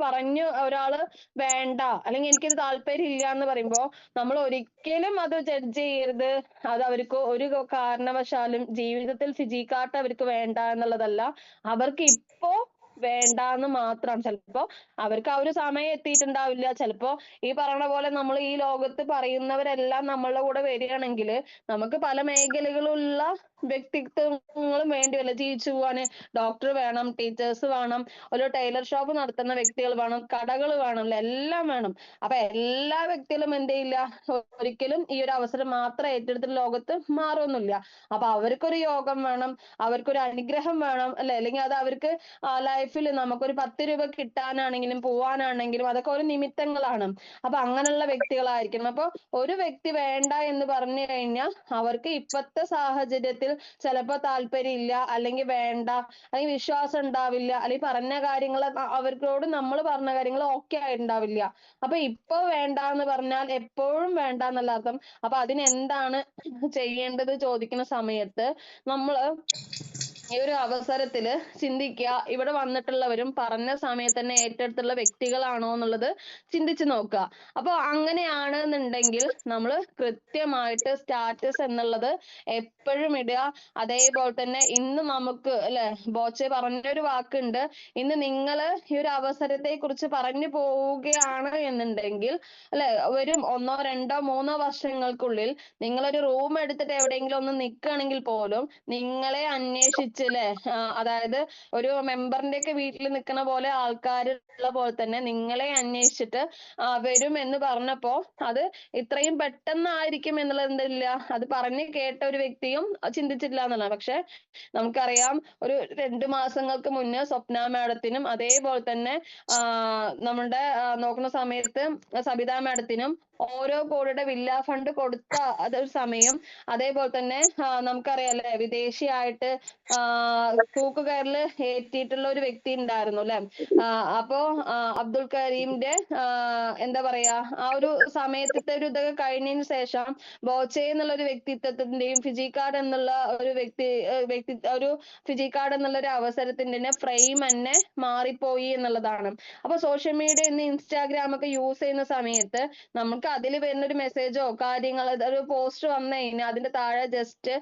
പറഞ്ഞു ഒരാള് വേണ്ട അല്ലെങ്കിൽ എനിക്കിത് താല്പര്യം ഇല്ല എന്ന് പറയുമ്പോ നമ്മൾ ഒരിക്കലും അത് ജഡ്ജ് ചെയ്യരുത്. അത് അവർക്ക് ഒരു കാരണവശാലും ജീവിതത്തിൽ ഫിജിക്കാട്ട് അവർക്ക് വേണ്ട എന്നുള്ളതല്ല, അവർക്ക് ഇപ്പോ വേണ്ടാന്ന് മാത്രമാണ്. ചിലപ്പോ അവർക്ക് ആ ഒരു സമയം എത്തിയിട്ടുണ്ടാവില്ല. ചിലപ്പോ ഈ പറയണ പോലെ നമ്മൾ ഈ ലോകത്ത് പറയുന്നവരെല്ലാം നമ്മളുടെ കൂടെ വരികയാണെങ്കിൽ നമുക്ക് പല മേഖലകളുള്ള വ്യക്തിത്വങ്ങളും വേണ്ടി വരില്ല ജീവിച്ചു പോവാന്. ഡോക്ടർ വേണം, ടീച്ചേഴ്സ് വേണം, ഒരു ടൈലർ ഷോപ്പ് നടത്തുന്ന വ്യക്തികൾ വേണം, കടകൾ വേണം, എല്ലാം വേണം. അപ്പൊ എല്ലാ വ്യക്തികളും എന്ത് ചെയ്യില്ല, ഒരിക്കലും ഈ ഒരു അവസരം മാത്രം ഏറ്റെടുത്തിട്ട് ലോകത്ത് മാറൊന്നുമില്ല. അപ്പൊ അവർക്കൊരു യോഗം വേണം, അവർക്കൊരു അനുഗ്രഹം വേണം അല്ലെ, അല്ലെങ്കിൽ അത് അവർക്ക് ലൈഫിൽ നമുക്കൊരു 10 രൂപ കിട്ടാനാണെങ്കിലും പോവാനാണെങ്കിലും അതൊക്കെ ഒരു നിമിത്തങ്ങളാണ്. അപ്പൊ അങ്ങനെയുള്ള വ്യക്തികളായിരിക്കണം. അപ്പൊ ഒരു വ്യക്തി വേണ്ട എന്ന് പറഞ്ഞു കഴിഞ്ഞാൽ അവർക്ക് ഇപ്പോഴത്തെ സാഹചര്യത്തിൽ ചിലപ്പോ താല്പര്യം ഇല്ല, അല്ലെങ്കിൽ വേണ്ട, അല്ലെങ്കിൽ വിശ്വാസം ഉണ്ടാവില്ല, അല്ലെങ്കിൽ പറഞ്ഞ കാര്യങ്ങൾ അവർക്കോട് നമ്മൾ പറഞ്ഞ കാര്യങ്ങൾ ഓക്കെ ആയിട്ടുണ്ടാവില്ല. അപ്പൊ ഇപ്പൊ വേണ്ട എന്ന് പറഞ്ഞാൽ എപ്പോഴും വേണ്ട എന്നല്ല അർത്ഥം. അപ്പൊ അതിനെന്താണ് ചെയ്യേണ്ടത് ചോദിക്കുന്ന സമയത്ത് നമ്മള് ഈ ഒരു അവസരത്തില് ചിന്തിക്കുക, ഇവിടെ വന്നിട്ടുള്ളവരും പറഞ്ഞ സമയത്ത് തന്നെ ഏറ്റെടുത്തുള്ള വ്യക്തികളാണോ എന്നുള്ളത് ചിന്തിച്ചു നോക്കുക. അപ്പൊ അങ്ങനെയാണെന്നുണ്ടെങ്കിൽ നമ്മൾ കൃത്യമായിട്ട് സ്റ്റാറ്റസ് എന്നുള്ളത് എപ്പോഴും ഇടുക. അതേപോലെ തന്നെ ഇന്ന് നമുക്ക് അല്ലെ ബോച്ചെ പറഞ്ഞൊരു വാക്കുണ്ട്, ഇന്ന് നിങ്ങള് ഈ ഒരു അവസരത്തെ കുറിച്ച് പറഞ്ഞു പോവുകയാണ് എന്നുണ്ടെങ്കിൽ അല്ലെ ഒരു 1, 2, 3 വർഷങ്ങൾക്കുള്ളിൽ നിങ്ങളൊരു റൂം എടുത്തിട്ട് എവിടെയെങ്കിലും ഒന്ന് നിൽക്കുകയാണെങ്കിൽ പോലും നിങ്ങളെ അന്വേഷിച്ച് ല്ലേ, അതായത് ഒരു മെമ്പറിന്റെ ഒക്കെ വീട്ടിൽ നിൽക്കുന്ന പോലെ ആൾക്കാർ ഉള്ള പോലെ തന്നെ നിങ്ങളെ അന്വേഷിച്ചിട്ട് വരും എന്ന് പറഞ്ഞപ്പോ അത് ഇത്രയും പെട്ടെന്നായിരിക്കും എന്നുള്ളത് എന്തില്ല, അത് പറഞ്ഞു കേട്ട ഒരു വ്യക്തിയും ചിന്തിച്ചിട്ടില്ല എന്നുള്ളതാണ്. പക്ഷെ നമുക്കറിയാം ഒരു 2 മാസങ്ങൾക്ക് മുന്നേ സ്വപ്ന മാഡത്തിനും അതേപോലെ തന്നെ നമ്മളുടെ നോക്കുന്ന സമയത്ത് സബിത മാഡത്തിനും ഓരോ കോടിയുടെ വില്ല ഫണ്ട് കൊടുത്ത അതൊരു സമയം. അതേപോലെ തന്നെ നമുക്കറിയാലേ വിദേശിയായിട്ട് തൂക്കുകയറിൽ ഏറ്റിയിട്ടുള്ള ഒരു വ്യക്തി ഉണ്ടായിരുന്നു അല്ലെ. അപ്പോ അബ്ദുൽ കരീമിന്റെ എന്താ പറയാ ആ ഒരു സമയത്തെ ഒരു ഇതൊക്കെ കഴിഞ്ഞതിന് ശേഷം ബോച്ചെ എന്നുള്ള ഒരു വ്യക്തിത്വത്തിന്റെയും ഫിജിക്കാർഡ് എന്നുള്ള ഒരു ഒരു ഫിജിക്കാർഡ് എന്നുള്ള ഒരു അവസരത്തിന്റെ ഫ്രെയിം തന്നെ മാറിപ്പോയി എന്നുള്ളതാണ്. അപ്പൊ സോഷ്യൽ മീഡിയ ഇന്ന് ഇൻസ്റ്റാഗ്രാം ഒക്കെ യൂസ് ചെയ്യുന്ന സമയത്ത് നമുക്ക് അതിൽ വരുന്ന ഒരു മെസ്സേജോ കാര്യങ്ങൾ ഒരു പോസ്റ്റ് വന്നു കഴിഞ്ഞാൽ അതിന്റെ താഴെ ജസ്റ്റ്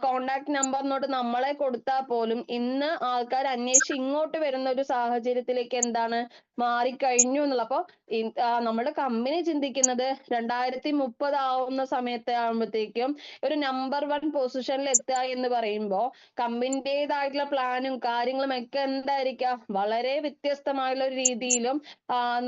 കോണ്ടാക്ട് നമ്പർ നോട്ട് നമ്മളെ കൊടുത്താൽ പോലും ഇന്ന് ആൾക്കാർ അന്വേഷിച്ച് ഇങ്ങോട്ട് വരുന്ന ഒരു സാഹചര്യത്തിലേക്ക് എന്താണ് മാറിക്കഴിഞ്ഞു എന്നുള്ളത്. അപ്പൊ നമ്മുടെ കമ്പനി ചിന്തിക്കുന്നത് 2030 ആവുന്ന സമയത്ത് ആവുമ്പോഴത്തേക്കും ഒരു നമ്പർ 1 പൊസിഷനിൽ എത്തുക എന്ന് പറയുമ്പോ കമ്പനിയുടേതായിട്ടുള്ള പ്ലാനും കാര്യങ്ങളും ഒക്കെ എന്തായിരിക്കാം വളരെ വ്യത്യസ്തമായുള്ള ഒരു രീതിയിലും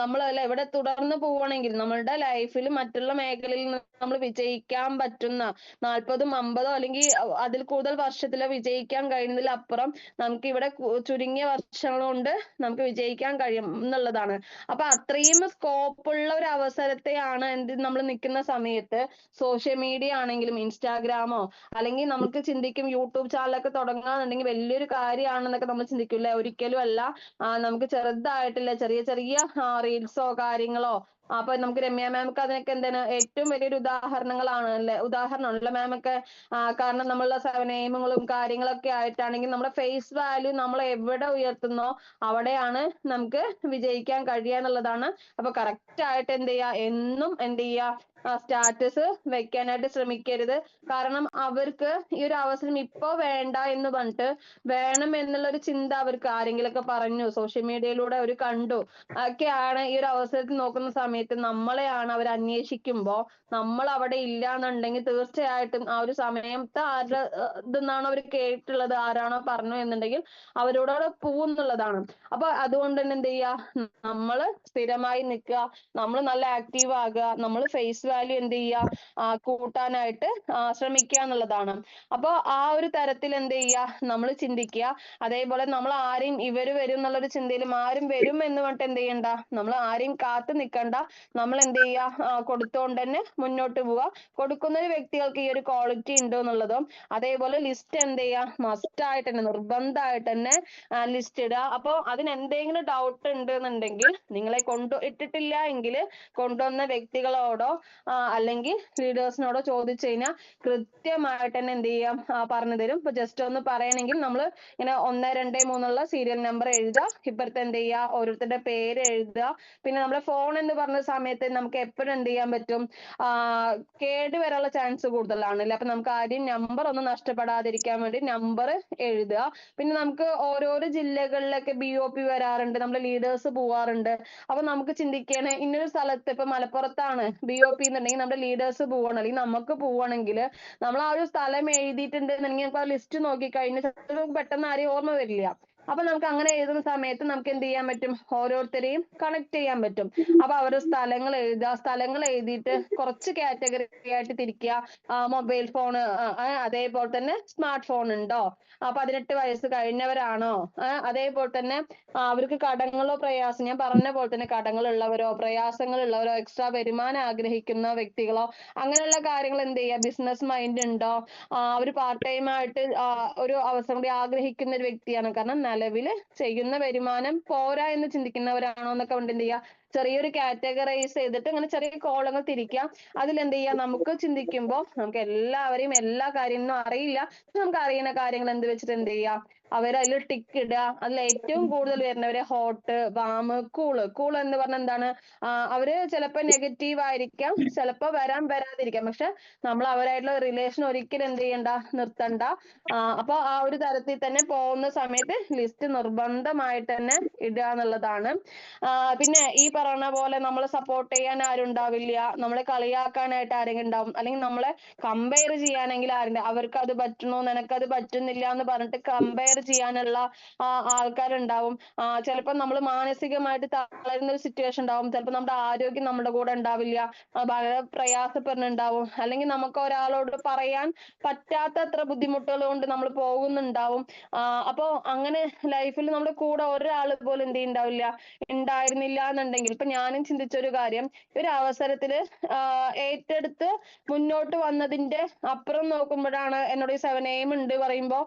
നമ്മൾ എവിടെ തുടർന്ന് പോവുകയാണെങ്കിൽ നമ്മളുടെ ലൈഫിൽ മറ്റുള്ള മേഖലയിൽ നമ്മൾ വിജയിക്കാൻ പറ്റുന്ന 40, 50 അല്ലെങ്കിൽ അതിൽ കൂടുതൽ വർഷത്തില് വിജയിക്കാൻ കഴിയുന്ന കഴിയുന്നതിലപ്പുറം നമുക്ക് ഇവിടെ ചുരുങ്ങിയ വർഷങ്ങൾ കൊണ്ട് നമുക്ക് വിജയിക്കാൻ കഴിയും എന്നുള്ളതാണ്. അപ്പൊ അത്രയും സ്കോപ്പുള്ള ഒരു അവസരത്തെയാണ് നമ്മൾ നിൽക്കുന്ന സമയത്ത് സോഷ്യൽ മീഡിയ ആണെങ്കിലും ഇൻസ്റ്റാഗ്രാമോ അല്ലെങ്കിൽ നമുക്ക് ചിന്തിക്കും യൂട്യൂബ് ചാനലൊക്കെ തുടങ്ങാന്നുണ്ടെങ്കിൽ വലിയൊരു കാര്യമാണെന്നൊക്കെ നമ്മൾ ചിന്തിക്കില്ല. ഒരിക്കലും അല്ല. നമുക്ക് ചെറുതായിട്ടില്ല ചെറിയ ചെറിയ റീൽസോ കാര്യങ്ങളോ അപ്പൊ നമുക്ക് രമ്യ മാമൊക്കെ അതിനൊക്കെ എന്താണ് ഏറ്റവും വലിയൊരു ഉദാഹരണമാണല്ലേ മാമൊക്കെ. കാരണം നമ്മളുടെ സെവനെയിമുകളും കാര്യങ്ങളൊക്കെ ആയിട്ടാണെങ്കിൽ നമ്മുടെ ഫേസ് വാല്യൂ നമ്മൾ എവിടെ ഉയർത്തുന്നോ അവിടെയാണ് നമുക്ക് വിജയിക്കാൻ കഴിയുക എന്നുള്ളതാണ്. അപ്പൊ കറക്റ്റ് ആയിട്ട് എന്ത് ചെയ്യുക, എന്നും എന്ത് ചെയ്യുക, സ്റ്റാറ്റസ് വെക്കാനായിട്ട് ശ്രമിക്കരുത്. കാരണം അവർക്ക് ഈ ഒരു അവസരം ഇപ്പൊ വേണ്ട എന്ന് പറഞ്ഞിട്ട് വേണം എന്നുള്ള ഒരു ചിന്ത അവർക്ക് ആരെങ്കിലുമൊക്കെ പറഞ്ഞു, സോഷ്യൽ മീഡിയയിലൂടെ അവർ കണ്ടു ഒക്കെയാണ് ഈ ഒരു അവസരത്തിൽ നോക്കുന്ന സമയത്ത് നമ്മളെയാണ് അവർ അന്വേഷിക്കുമ്പോ നമ്മൾ അവിടെ ഇല്ല എന്നുണ്ടെങ്കിൽ തീർച്ചയായിട്ടും ആ ഒരു സമയത്ത് ആരുടെ ഇതെന്നാണോ അവർ കേട്ടുള്ളത്, ആരാണോ പറഞ്ഞു എന്നുണ്ടെങ്കിൽ അവരോടവിടെ പോകുന്നുള്ളതാണ്. അപ്പൊ അതുകൊണ്ട് തന്നെ എന്ത് ചെയ്യുക, നമ്മള് സ്ഥിരമായി നിൽക്കുക, നമ്മൾ നല്ല ആക്റ്റീവ് ആകുക, നമ്മൾ ഫേസ് വാല്യൂ എന്ത് ചെയ്യുക, കൂട്ടാനായിട്ട് ശ്രമിക്കുക എന്നുള്ളതാണ്. അപ്പൊ ആ ഒരു തരത്തിൽ എന്ത് ചെയ്യുക, നമ്മൾ ചിന്തിക്കുക. അതേപോലെ നമ്മൾ ആരെയും ഇവര് വരും എന്നുള്ളൊരു ചിന്തയിലും ആരും വരും എന്ന് പറഞ്ഞിട്ട് എന്ത് ചെയ്യണ്ട, നമ്മൾ ആരെയും കാത്തു നിൽക്കണ്ട. നമ്മൾ എന്ത് ചെയ്യുക, കൊടുത്തുകൊണ്ട് തന്നെ മുന്നോട്ട് പോവുക. കൊടുക്കുന്ന ഒരു വ്യക്തികൾക്ക് ഈ ഒരു ക്വാളിറ്റി ഉണ്ടോ എന്നുള്ളതും അതേപോലെ ലിസ്റ്റ് എന്ത് ചെയ്യുക, മസ്റ്റ് ആയിട്ട് തന്നെ നിർബന്ധമായിട്ട് തന്നെ ലിസ്റ്റ് ഇടുക. അപ്പൊ അതിന് എന്തെങ്കിലും ഡൗട്ട് ഉണ്ട് എന്നുണ്ടെങ്കിൽ നിങ്ങളെ ഇട്ടിട്ടില്ല എങ്കിൽ കൊണ്ടുവന്ന വ്യക്തികളോടോ അല്ലെങ്കിൽ ലീഡേഴ്സിനോടോ ചോദിച്ചു കഴിഞ്ഞാൽ കൃത്യമായിട്ട് തന്നെ എന്ത് ചെയ്യാം, പറഞ്ഞു തരും. ഇപ്പൊ ജസ്റ്റ് ഒന്ന് പറയണമെങ്കിൽ നമ്മൾ ഇങ്ങനെ 1, 2, 3 സീരിയൽ നമ്പർ എഴുതുക, ഇപ്പുറത്ത് എന്ത് ചെയ്യുക, ഓരോരുത്തരുടെ പേര് എഴുതുക. പിന്നെ നമ്മുടെ ഫോൺ എന്ന് പറഞ്ഞ സമയത്ത് നമുക്ക് എപ്പോഴും എന്ത് ചെയ്യാൻ പറ്റും, കേട് വരാനുള്ള ചാൻസ് കൂടുതലാണല്ലേ. അപ്പൊ നമുക്ക് ആദ്യം നമ്പർ ഒന്നും നഷ്ടപ്പെടാതിരിക്കാൻ വേണ്ടി നമ്പർ എഴുതുക. പിന്നെ നമുക്ക് ഓരോരോ ജില്ലകളിലൊക്കെ BOP വരാറുണ്ട്, നമ്മുടെ ലീഡേഴ്സ് പോവാറുണ്ട്. അപ്പൊ നമുക്ക് ചിന്തിക്കുകയാണ്, ഇന്നൊരു സ്ഥലത്ത് ഇപ്പൊ മലപ്പുറത്താണ് BOP എന്നുണ്ടെങ്കിൽ നമ്മുടെ ലീഡേഴ്സ് പോവാണ് അല്ലെങ്കിൽ നമുക്ക് പോവാണെങ്കിൽ നമ്മൾ ആ ഒരു സ്ഥലം എഴുതിയിട്ടുണ്ട് എന്നുണ്ടെങ്കിൽ നമുക്ക് ആ ലിസ്റ്റ് നോക്കിക്കഴിഞ്ഞാൽ നമുക്ക് പെട്ടെന്ന് ആരെയും ഓർമ്മ വരില്ല. അപ്പൊ നമുക്ക് അങ്ങനെ എഴുതുന്ന സമയത്ത് നമുക്ക് എന്ത് ചെയ്യാൻ പറ്റും, ഓരോരുത്തരെയും കണക്ട് ചെയ്യാൻ പറ്റും. അപ്പൊ അവരുടെ സ്ഥലങ്ങൾ എഴുതുക, സ്ഥലങ്ങൾ എഴുതിയിട്ട് കുറച്ച് കാറ്റഗറി ആയിട്ട് തിരിക്കുക. മൊബൈൽ ഫോൺ, അതേപോലെ തന്നെ സ്മാർട്ട് ഫോൺ ഉണ്ടോ, 18 വയസ്സ് കഴിഞ്ഞവരാണോ, അതേപോലെ തന്നെ അവർക്ക് കടങ്ങളോ ഞാൻ പറഞ്ഞ പോലെ തന്നെ കടങ്ങളുള്ളവരോ പ്രയാസങ്ങളുള്ളവരോ എക്സ്ട്രാ വരുമാനം ആഗ്രഹിക്കുന്ന വ്യക്തികളോ അങ്ങനെയുള്ള കാര്യങ്ങൾ എന്ത് ചെയ്യുക, ബിസിനസ് മൈൻഡ് ഉണ്ടോ, അവർ പാർട്ട് ടൈം ആയിട്ട് ഒരു അവസരം കൂടി ആഗ്രഹിക്കുന്ന ഒരു വ്യക്തിയാണ്. കാരണം നിലവിൽ ചെയ്യുന്ന വരുമാനം പോരാ എന്ന് ചിന്തിക്കുന്നവരാണോ എന്നൊക്കെ കൊണ്ട് എന്ത് ചെയ്യുക, ചെറിയൊരു കാറ്റഗറൈസ് ചെയ്തിട്ട് ഇങ്ങനെ ചെറിയ കോളങ്ങൾ തിരിക്കാം. അതിൽ എന്ത് ചെയ്യാം, നമുക്ക് ചിന്തിക്കുമ്പോൾ നമുക്ക് എല്ലാവരെയും എല്ലാ കാര്യങ്ങളും അറിയില്ല. നമുക്ക് അറിയുന്ന കാര്യങ്ങൾ എന്ത് വെച്ചിട്ട് എന്ത് ചെയ്യാം, അവരതിൽ ടിക്ക് ഇടുക. അതിൽ ഏറ്റവും കൂടുതൽ വരുന്നവരെ ഹോട്ട്, വാം, കൂള് എന്ന് പറഞ്ഞാൽ എന്താണ്, അവര് ചിലപ്പോ നെഗറ്റീവ് ആയിരിക്കാം, ചിലപ്പോ വരാതിരിക്കാം. പക്ഷെ നമ്മൾ അവരായിട്ടുള്ള റിലേഷൻ ഒരിക്കലും എന്ത് ചെയ്യണ്ട, നിർത്തണ്ട. അപ്പൊ ആ ഒരു തരത്തിൽ തന്നെ പോകുന്ന സമയത്ത് ലിസ്റ്റ് നിർബന്ധമായിട്ട് തന്നെ ഇടുക എന്നുള്ളതാണ്. പിന്നെ ഈ പറയുന്ന പോലെ നമ്മളെ സപ്പോർട്ട് ചെയ്യാൻ ആരും ഉണ്ടാവില്ല, നമ്മളെ കളിയാക്കാനായിട്ട് ആരെങ്കിലും ഉണ്ടാവും, അല്ലെങ്കിൽ നമ്മളെ കമ്പയർ ചെയ്യാനെങ്കിൽ ആരുണ്ട്, അവർക്ക് അത് പറ്റണോ നിനക്കത് പറ്റുന്നില്ല എന്ന് പറഞ്ഞിട്ട് കമ്പയർ ചെയ്യാനുള്ള ആൾക്കാരുണ്ടാവും. ചിലപ്പോൾ നമ്മൾ മാനസികമായിട്ട് തളരുന്ന ഒരു സിറ്റുവേഷൻ ഉണ്ടാവും. ചിലപ്പോൾ നമ്മുടെ ആരോഗ്യം നമ്മുടെ കൂടെ ഉണ്ടാവില്ല, വളരെ പ്രയാസപ്പെടുന്നുണ്ടാവും. അല്ലെങ്കിൽ നമുക്ക് ഒരാളോട് പറയാൻ പറ്റാത്തത്ര ബുദ്ധിമുട്ടുകൾ കൊണ്ട് നമ്മൾ പോകുന്നുണ്ടാവും. അപ്പൊ അങ്ങനെ ലൈഫിൽ നമ്മുടെ കൂടെ ഒരാൾ പോലും എന്ത് ഉണ്ടാവില്ല, ഉണ്ടായിരുന്നില്ല എന്നുണ്ടെങ്കിൽ, ഇപ്പൊ ഞാനും ചിന്തിച്ചൊരു കാര്യം, ഒരു അവസരത്തില് ഏറ്റെടുത്ത് മുന്നോട്ട് വന്നതിന്റെ അപ്പുറം നോക്കുമ്പോഴാണ് എന്നോട് ഈ 7am ഉണ്ട് പറയുമ്പോ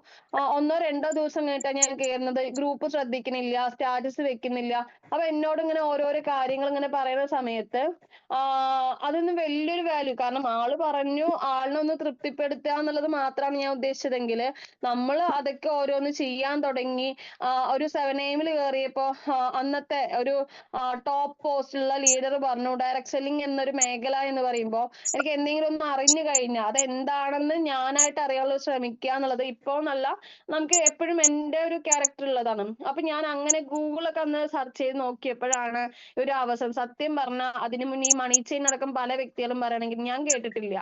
1-2 ദിവസം കഴിഞ്ഞിട്ടാണ് ഞാൻ കേറുന്നത്. ഗ്രൂപ്പ് ശ്രദ്ധിക്കുന്നില്ല, സ്റ്റാറ്റസ് വെക്കുന്നില്ല. അപ്പൊ എന്നോട് ഇങ്ങനെ ഓരോരോ കാര്യങ്ങൾ ഇങ്ങനെ പറയുന്ന സമയത്ത് അതൊന്നും വലിയൊരു വാല്യൂ, കാരണം ആള് പറഞ്ഞു, ആളിനൊന്ന് തൃപ്തിപ്പെടുത്തുക എന്നുള്ളത് മാത്രമാണ് ഞാൻ ഉദ്ദേശിച്ചതെങ്കിൽ നമ്മൾ അതൊക്കെ ഓരോന്ന് ചെയ്യാൻ തുടങ്ങി. ഒരു 7am കയറിയപ്പോ അന്നത്തെ ഒരു ടോപ്പ് പോസ്റ്റിലുള്ള ലീഡർ പറഞ്ഞു, ഡയറക്ട് സെല്ലിംഗ് എന്നൊരു മേഖല എന്ന് പറയുമ്പോൾ എനിക്ക് എന്തെങ്കിലും ഒന്ന് അറിഞ്ഞു കഴിഞ്ഞാൽ അത് എന്താണെന്ന് ഞാനായിട്ട് അറിയാനുള്ള ശ്രമിക്കുക എന്നുള്ളത് ഇപ്പോൾ നല്ല നമുക്ക് എപ്പോഴും എൻ്റെ ഒരു ക്യാരക്ടർ ഉള്ളതാണ്. അപ്പൊ ഞാൻ അങ്ങനെ ഗൂഗിളൊക്കെ ഒന്ന് സെർച്ച് ചെയ്ത് നോക്കിയപ്പോഴാണ് ഒരു അവസരം. സത്യം പറഞ്ഞാൽ അതിനു മുന്നേ ഈ മണി ചെയിൻ അടക്കം പല വ്യക്തികളും പറയണമെങ്കിൽ ഞാൻ കേട്ടിട്ടില്ല.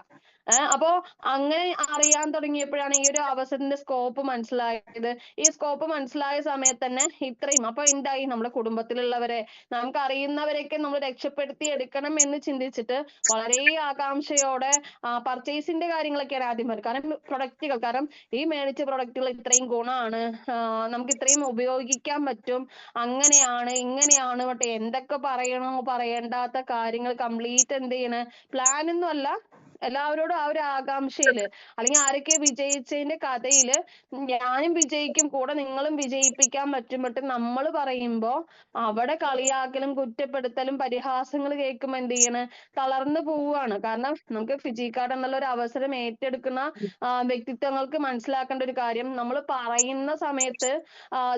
അപ്പോ അങ്ങനെ അറിയാൻ തുടങ്ങിയപ്പോഴാണ് ഈ ഒരു അവസരത്തിന്റെ സ്കോപ്പ് മനസ്സിലായത്. ഈ സ്കോപ്പ് മനസ്സിലായ സമയത്ത് തന്നെ ഇത്രയും അപ്പൊ എന്തായി, നമ്മുടെ കുടുംബത്തിലുള്ളവരെ, നമുക്ക് അറിയുന്നവരെയൊക്കെ നമ്മൾ രക്ഷപ്പെടുത്തി എടുക്കണം എന്ന് ചിന്തിച്ചിട്ട് വളരെ ആകാംക്ഷയോടെ പർച്ചേസിന്റെ കാര്യങ്ങളൊക്കെയാണ് ആദ്യം വരുന്നത്. കാരണം പ്രൊഡക്റ്റുകൾ, കാരണം ഈ മേടിച്ച പ്രൊഡക്റ്റുകൾ ഇത്രയും ഗുണമാണ്, നമുക്ക് ഇത്രയും ഉപയോഗിക്കാൻ പറ്റും, അങ്ങനെയാണ് ഇങ്ങനെയാണ്, മറ്റേ എന്തൊക്കെ പറയണോ പറയേണ്ടാത്ത കാര്യങ്ങൾ കംപ്ലീറ്റ് എന്ത് ചെയ്യണ പ്ലാൻ ഒന്നും അല്ല, എല്ലാവരോടും ആ ഒരു ആകാംക്ഷയില്, അല്ലെങ്കിൽ ആരൊക്കെ വിജയിച്ചതിന്റെ കഥയില് ഞാനും വിജയിക്കും, കൂടെ നിങ്ങളും വിജയിപ്പിക്കാൻ പറ്റും. ബട്ട് നമ്മൾ പറയുമ്പോ അവിടെ കളിയാക്കലും കുറ്റപ്പെടുത്തലും പരിഹാസങ്ങൾ കേൾക്കുമ്പോ എന്ത് ചെയ്യണ്, തളർന്നു പോവുകയാണ്. കാരണം നമുക്ക് ഫിജി കാർഡ് എന്നുള്ള ഒരു അവസരം ഏറ്റെടുക്കുന്ന വ്യക്തിത്വങ്ങൾക്ക് മനസ്സിലാക്കേണ്ട ഒരു കാര്യം, നമ്മൾ പറയുന്ന സമയത്ത്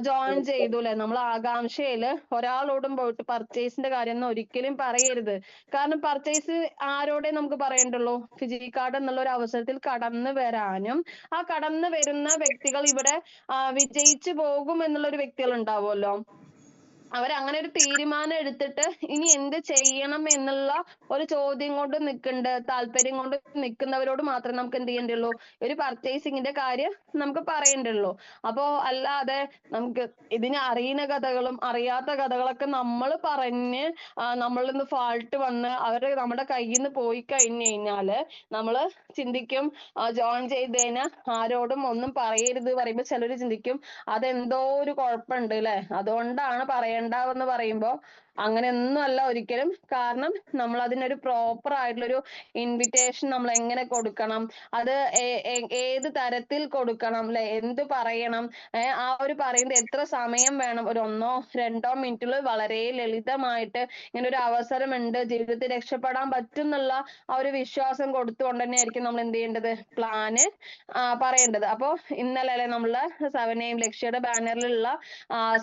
ജോയിൻ ചെയ്തു അല്ലെ, നമ്മൾ ആകാംക്ഷയില് ഒരാളോടും പോയിട്ട് പർച്ചേസിന്റെ കാര്യം ഒന്നും ഒരിക്കലും പറയരുത്. കാരണം പർച്ചേസ് ആരോടെ നമുക്ക് പറയണ്ടുള്ളൂ, ഫിജി കാർഡ് എന്നുള്ള ഒരു അവസരത്തിൽ കടന്നു വരാനും ആ കടന്നു വരുന്ന വ്യക്തികൾ ഇവിടെ വിജയിച്ചു പോകും എന്നുള്ള ഒരു വ്യക്തികൾ ഉണ്ടാവുമല്ലോ, അവരങ്ങനെ ഒരു തീരുമാനം എടുത്തിട്ട് ഇനി എന്ത് ചെയ്യണം എന്നുള്ള ഒരു ചോദ്യം കൊണ്ട് നിൽക്കുന്നുണ്ട്, താല്പര്യം കൊണ്ട് നിൽക്കുന്നവരോട് മാത്രമേ നമുക്ക് എന്ത് ചെയ്യണ്ടുള്ളൂ, ഒരു പർച്ചേസിങ്ങിന്റെ കാര്യം നമുക്ക് പറയണ്ടുള്ളൂ. അപ്പോ അല്ലാതെ നമുക്ക് ഇതിന് അറിയുന്ന കഥകളും അറിയാത്ത കഥകളൊക്കെ നമ്മൾ പറഞ്ഞ് നമ്മളിൽ നിന്ന് ഫാൾട്ട് വന്ന് അവര് നമ്മുടെ കയ്യിൽ നിന്ന് പോയി കഴിഞ്ഞു കഴിഞ്ഞാല് നമ്മള് ചിന്തിക്കും, ജോയിൻ ചെയ്ത് കഴിഞ്ഞാൽ ആരോടും ഒന്നും പറയരുത് പറയുമ്പോ ചിലര് ചിന്തിക്കും അതെന്തോ ഒരു കുഴപ്പമുണ്ട് ല്ലേ, അതുകൊണ്ടാണ് പറയണ്ടെന്ന് പറയുമ്പോ അങ്ങനെയൊന്നും അല്ല ഒരിക്കലും. കാരണം നമ്മൾ അതിനൊരു പ്രോപ്പർ ആയിട്ടുള്ളൊരു ഇൻവിറ്റേഷൻ നമ്മൾ എങ്ങനെ കൊടുക്കണം, അത് ഏത് തരത്തിൽ കൊടുക്കണം അല്ലെ, എന്ത് പറയണം, ആ ഒരു പറയുന്നത് എത്ര സമയം വേണം, ഒരു 1-2 മിനിറ്റിൽ വളരെ ലളിതമായിട്ട് ഇങ്ങനെ ഒരു അവസരമുണ്ട്, ജീവിതത്തിൽ രക്ഷപ്പെടാൻ പറ്റും എന്നുള്ള ആ ഒരു വിശ്വാസം കൊടുത്തുകൊണ്ട് തന്നെ ആയിരിക്കും നമ്മൾ എന്ത് ചെയ്യേണ്ടത്, പ്ലാന് പറയേണ്ടത്. അപ്പൊ ഇന്നലെ അല്ലെ നമ്മള് 7am ലക്ഷ്യയുടെ ബാനറിലുള്ള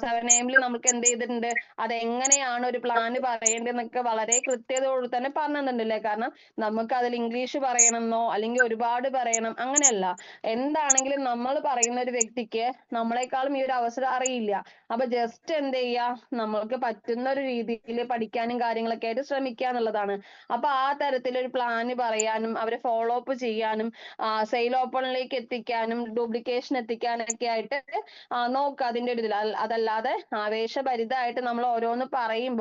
7am നമുക്ക് എന്ത് ചെയ്തിട്ടുണ്ട്, അതെങ്ങനെയാണ് ഒരു പ്ലാന് പറയേണ്ടതെന്നൊക്കെ വളരെ കൃത്യതയോട് തന്നെ പറഞ്ഞു തന്നിട്ടുണ്ടല്ലേ. കാരണം നമുക്ക് അതിൽ ഇംഗ്ലീഷ് പറയണമെന്നോ അല്ലെങ്കിൽ ഒരുപാട് പറയണം അങ്ങനെയല്ല, എന്താണെങ്കിലും നമ്മൾ പറയുന്ന ഒരു വ്യക്തിക്ക് നമ്മളെക്കാളും ഈ ഒരു അവസരം അറിയില്ല. അപ്പൊ ജസ്റ്റ് എന്ത് ചെയ്യാ, നമ്മൾക്ക് പറ്റുന്ന ഒരു രീതിയിൽ പഠിക്കാനും കാര്യങ്ങളൊക്കെ ആയിട്ട് ശ്രമിക്കുക എന്നുള്ളതാണ്. അപ്പൊ ആ തരത്തിലൊരു പ്ലാന് പറയാനും അവരെ ഫോളോ അപ്പ് ചെയ്യാനും സെയിൽ ഓപ്പണിലേക്ക് എത്തിക്കാനും ഡ്യൂപ്ലിക്കേഷൻ എത്തിക്കാനൊക്കെ ആയിട്ട് നോക്കുക അതിന്റെ ഒരു ഇതിൽ. അതല്ലാതെ ആവേശഭരിതമായിട്ട് നമ്മൾ ഓരോന്ന് പറയുമ്പോൾ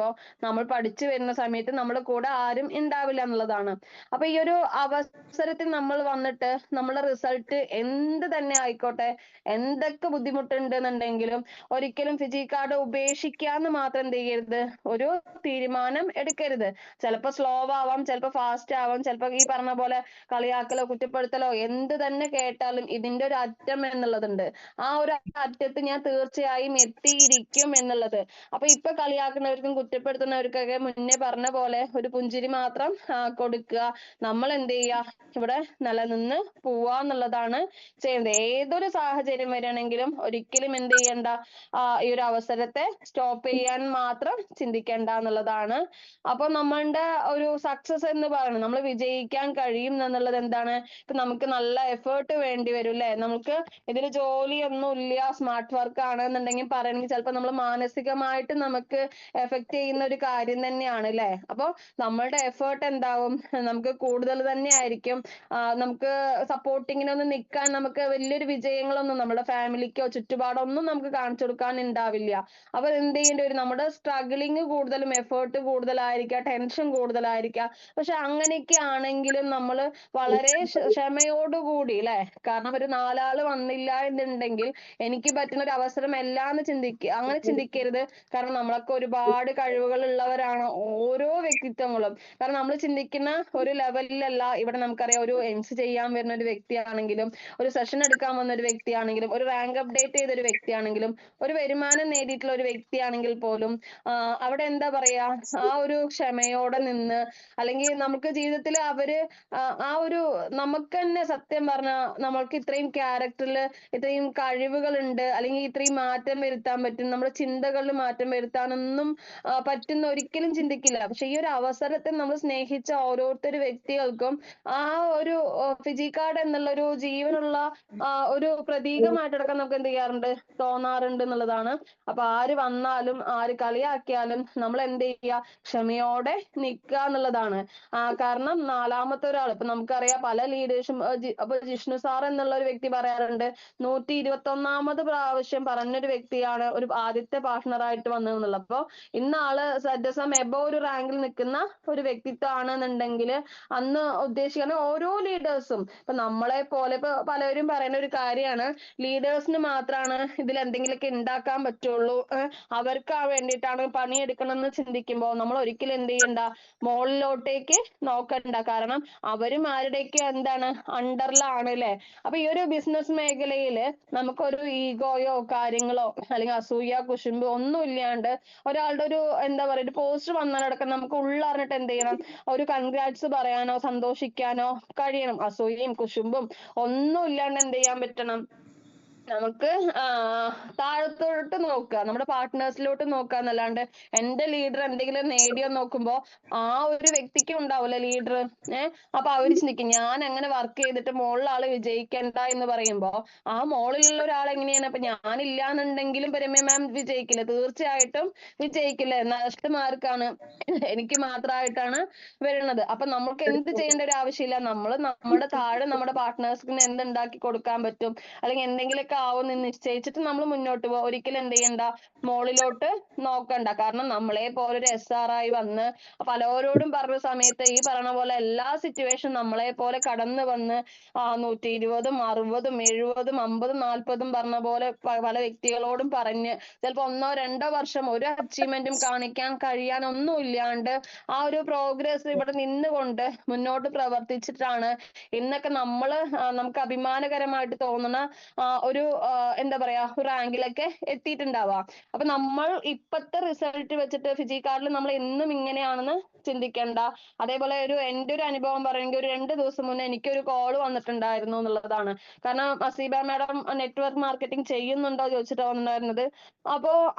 നമ്മൾ പഠിച്ചു വരുന്ന സമയത്ത് നമ്മുടെ കൂടെ ആരും ഉണ്ടാവില്ല എന്നുള്ളതാണ്. അപ്പൊ ഈ ഒരു അവസരത്തിൽ നമ്മൾ വന്നിട്ട് നമ്മളെ റിസൾട്ട് എന്ത് തന്നെ ആയിക്കോട്ടെ, എന്തൊക്കെ ബുദ്ധിമുട്ടുണ്ടെന്നുണ്ടെങ്കിലും ഒരിക്കലും ഫിജി കാർഡ് ഉപേക്ഷിക്കാന്ന് മാത്രം എന്ത് ചെയ്യരുത്, ഒരു തീരുമാനം എടുക്കരുത്. ചിലപ്പോ സ്ലോ ആവാം, ചിലപ്പോ ഫാസ്റ്റ് ആവാം, ചിലപ്പോ ഈ പറഞ്ഞ പോലെ കളിയാക്കലോ കുറ്റപ്പെടുത്തലോ എന്ത് തന്നെ കേട്ടാലും ഇതിന്റെ ഒരു അറ്റം എന്നുള്ളതുണ്ട്. ആ ഒരു അറ്റത്ത് ഞാൻ തീർച്ചയായും എത്തിയിരിക്കും എന്നുള്ളത്. അപ്പൊ ഇപ്പൊ കളിയാക്കുന്നവർക്കും കുറ്റപ്പെടുത്തുന്നവർക്കൊക്കെ മുന്നേ പറഞ്ഞ പോലെ ഒരു പുഞ്ചിരി മാത്രം കൊടുക്കുക, നമ്മൾ എന്ത് ചെയ്യുക, ഇവിടെ നിലനിന്ന് പോവാന്നുള്ളതാണ് ചെയ്യുന്നത്. ഏതൊരു സാഹചര്യം വരികയാണെങ്കിലും ഒരിക്കലും എന്ത് ചെയ്യണ്ട, ഈ ഒരു അവസരത്തെ സ്റ്റോപ്പ് ചെയ്യാൻ മാത്രം ചിന്തിക്കേണ്ട എന്നുള്ളതാണ്. അപ്പൊ നമ്മളുടെ ഒരു സക്സസ് എന്ന് പറയുന്നത്, നമ്മൾ വിജയിക്കാൻ കഴിയും എന്നുള്ളത് എന്താണ്, ഇപ്പൊ നമുക്ക് നല്ല എഫേർട്ട് വേണ്ടി വരും അല്ലെ, നമുക്ക് ഇതിന് ജോലിയൊന്നും ഇല്ല, സ്മാർട്ട് വർക്ക് ആണെന്നുണ്ടെങ്കിൽ പറയണമെങ്കിൽ ചിലപ്പോൾ നമ്മൾ മാനസികമായിട്ട് നമുക്ക് എഫക്ട് ചെയ്യുന്ന ഒരു കാര്യം തന്നെയാണ് അല്ലെ. അപ്പൊ നമ്മളുടെ എഫേർട്ട് എന്താവും, നമുക്ക് കൂടുതൽ തന്നെ ആയിരിക്കും. നമുക്ക് സപ്പോർട്ടിങ്ങിനൊന്നും നിൽക്കാൻ നമുക്ക് വലിയൊരു വിജയങ്ങളൊന്നും നമ്മുടെ ഫാമിലിക്കോ ചുറ്റുപാടോ ഒന്നും നമുക്ക് കാണിച്ചു കൊടുക്കാൻ ഉണ്ടാവില്ല. അപ്പൊ എന്ത് ചെയ്യേണ്ടി വരും, നമ്മുടെ സ്ട്രഗിളിങ് കൂടുതലും എഫേർട്ട് കൂടുതലായിരിക്കാം, ടെൻഷൻ കൂടുതലായിരിക്കാം. പക്ഷെ അങ്ങനെയൊക്കെ ആണെങ്കിലും നമ്മൾ വളരെ ക്ഷമയോടുകൂടി അല്ലെ, കാരണം ഒരു നാലാള് വന്നില്ല എന്നുണ്ടെങ്കിൽ എനിക്ക് പറ്റുന്ന ഒരു അവസരം എല്ലാന്ന് അങ്ങനെ ചിന്തിക്കരുത്. കാരണം നമ്മളൊക്കെ ഒരുപാട് കഴിവുകൾ ഉള്ളവരാണ് ഓരോ വ്യക്തിത്വങ്ങളും. കാരണം നമ്മൾ ചിന്തിക്കുന്ന ഒരു ലെവലിലല്ല ഇവിടെ നമുക്കറിയാം, ഒരു എംസ് ചെയ്യാൻ വരുന്ന ഒരു വ്യക്തിയാണെങ്കിലും, ഒരു സെഷൻ എടുക്കാൻ വന്ന ഒരു വ്യക്തിയാണെങ്കിലും, ഒരു റാങ്ക് അപ്ഡേറ്റ് ചെയ്ത ഒരു വ്യക്തിയാണെങ്കിലും, ഒരു വരുമാനം നേടിയിട്ടുള്ള ഒരു വ്യക്തിയാണെങ്കിൽ പോലും അവിടെ എന്താ പറയാ, ആ ഒരു ക്ഷമയോടെ നിന്ന്, അല്ലെങ്കിൽ നമുക്ക് ജീവിതത്തിൽ അവര് ആ ഒരു നമുക്ക് തന്നെ സത്യം പറഞ്ഞ നമ്മൾക്ക് ഇത്രയും ക്യാരക്ടറിൽ ഇത്രയും കഴിവുകളുണ്ട്, അല്ലെങ്കിൽ ഇത്രയും മാറ്റം വരുത്താൻ പറ്റും, നമ്മുടെ ചിന്തകളിൽ മാറ്റം വരുത്താനൊന്നും പറ്റുന്ന ഒരിക്കലും ചിന്തിക്കില്ല. പക്ഷെ ഈ ഒരു അവസരത്തെ നമ്മൾ സ്നേഹിച്ച ഓരോരുത്തരു വ്യക്തികൾക്കും ആ ഒരു ഫിജി കാർഡ് എന്നുള്ള ഒരു ജീവനുള്ള ഒരു പ്രതീകമായിട്ടടക്കം നമുക്ക് എന്ത് ചെയ്യാറുണ്ട്, തോന്നാറുണ്ട് എന്നുള്ളതാണ്. അപ്പൊ ആര് വന്നാലും ആര് കളിയാക്കിയാലും നമ്മൾ എന്ത് ചെയ്യുക, ക്ഷമയോടെ നിൽക്കുക എന്നുള്ളതാണ്. കാരണം നാലാമത്തെ ഒരാൾ ഇപ്പൊ നമുക്കറിയാം പല ലീഡേഴ്സും അപ്പൊ ജിഷ്ണു സാർ എന്നുള്ള ഒരു വ്യക്തി പറയാറുണ്ട്, 121 പ്രാവശ്യം പറഞ്ഞൊരു വ്യക്തിയാണ് ഒരു ആദ്യത്തെ പാർട്ട്ണറായിട്ട് വന്നതെന്നുള്ളത്. അപ്പൊ ഇന്ന ആള് സഡസം എബോ ഒരു റാങ്കിൽ നിൽക്കുന്ന ഒരു വ്യക്തിത്വം ആണെന്നുണ്ടെങ്കിൽ അന്ന് ഉദ്ദേശിക്കുന്ന ഓരോ ലീഡേഴ്സും ഇപ്പൊ നമ്മളെ പോലെ ഇപ്പൊ പലരും പറയുന്ന ഒരു കാര്യമാണ്, ലീഡേഴ്സിന് മാത്രമാണ് ഇതിൽ എന്തെങ്കിലുമൊക്കെ ഉണ്ടാക്കാൻ പറ്റുള്ളൂ, അവർക്ക് വേണ്ടിയിട്ടാണ് പണിയെടുക്കണം എന്ന് ചിന്തിക്കുമ്പോൾ നമ്മൾ ഒരിക്കലും എന്ത് ചെയ്യണ്ട, മുകളിലോട്ടേക്ക് നോക്കണ്ട. കാരണം അവരും ആരുടെയൊക്കെ എന്താണ്, അണ്ടറിലാണ് അല്ലെ. അപ്പൊ ഈ ഒരു ബിസിനസ് മേഖലയില് നമുക്കൊരു ഈഗോയോ കാര്യങ്ങളോ അല്ലെങ്കിൽ അസൂയ കുശുമ്പോ ഒന്നും ഇല്ലാണ്ട് ഒരാളുടെ ഒരു എന്താ പറയുക ഒരു പോസ്റ്റ് വന്നാലടക്കം നമുക്ക് ഉള്ളറിഞ്ഞിട്ട് എന്ത് ചെയ്യണം, ഒരു കൺഗ്രാറ്റ്സ് പറയാനോ സന്തോഷിക്കാനോ കഴിയണം. അസൂയയും കുശുമ്പും ഒന്നും ഇല്ലാണ്ട് എന്ത് ചെയ്യാൻ പറ്റണം, നമുക്ക് താഴത്തോട്ട് നോക്കുക, നമ്മുടെ പാർട്ട്നേഴ്സിലോട്ട് നോക്കുക എന്നല്ലാണ്ട് എന്റെ ലീഡർ എന്തെങ്കിലും നേടിയോ നോക്കുമ്പോ ആ ഒരു വ്യക്തിക്കും ഉണ്ടാവൂല്ലോ ലീഡർ. അപ്പൊ അവര് ചിന്തിക്കും ഞാൻ അങ്ങനെ വർക്ക് ചെയ്തിട്ട് മുകളിൽ ആള് വിജയിക്കണ്ട എന്ന് പറയുമ്പോ ആ മോളിലുള്ള ഒരാൾ എങ്ങനെയാണ്, അപ്പൊ ഞാനില്ലാന്നുണ്ടെങ്കിലും രമ്യ മാം വിജയിക്കില്ല, തീർച്ചയായിട്ടും വിജയിക്കില്ല. നഷ്ടമാർക്കാണ്, എനിക്ക് മാത്രമായിട്ടാണ് വരുന്നത്. അപ്പൊ നമുക്ക് എന്ത് ചെയ്യേണ്ട ഒരു ആവശ്യമില്ല, നമ്മൾ നമ്മുടെ താഴെ നമ്മുടെ പാർട്ട്നേഴ്സിന് എന്തുണ്ടാക്കി കൊടുക്കാൻ പറ്റും അല്ലെങ്കിൽ എന്തെങ്കിലുമൊക്കെ ആവും എന്ന് നിശ്ചയിച്ചിട്ട് നമ്മൾ മുന്നോട്ട് പോകുക. ഒരിക്കലും എന്ത് ചെയ്യണ്ട, മോളിലോട്ട് നോക്കണ്ട. കാരണം നമ്മളെ പോലെ ഒരു SR ആയി വന്ന് പലരോടും പറഞ്ഞ സമയത്ത് ഈ പറഞ്ഞ പോലെ എല്ലാ സിറ്റുവേഷൻ നമ്മളെ പോലെ കടന്നു വന്ന് 120ഉം 60ഉം 70ഉം 50ഉം 40ഉം പറഞ്ഞ പോലെ പല വ്യക്തികളോടും പറഞ്ഞ് ചിലപ്പോ 1-2 വർഷം ഒരു അച്ചീവ്മെന്റും കാണിക്കാൻ കഴിയാനൊന്നും ഇല്ലാണ്ട് ആ ഒരു പ്രോഗ്രസ് ഇവിടെ നിന്നുകൊണ്ട് മുന്നോട്ട് പ്രവർത്തിച്ചിട്ടാണ് ഇന്നൊക്കെ നമുക്ക് അഭിമാനകരമായിട്ട് തോന്നുന്ന ഒരു എന്താ പറയാ റാങ്കിലൊക്കെ എത്തിയിട്ടുണ്ടാവാം. അപ്പൊ നമ്മൾ ഇപ്പത്തെ റിസൾട്ട് വെച്ചിട്ട് ഫിജി കാർഡിൽ നമ്മൾ എന്നും ഇങ്ങനെയാണെന്ന് ചിന്തിക്കണ്ട. അതേപോലെ എന്റെ ഒരു അനുഭവം പറയുമെങ്കിൽ ഒരു 2 ദിവസം മുന്നേ എനിക്കൊരു കോൾ വന്നിട്ടുണ്ടായിരുന്നു എന്നുള്ളതാണ്. കാരണം അസീബ മാഡം നെറ്റ്വർക്ക് മാർക്കറ്റിംഗ് ചെയ്യുന്നുണ്ടോ ചോദിച്ചിട്ടാണ് വന്നിട്ടുണ്ടായിരുന്നത്. അപ്പോ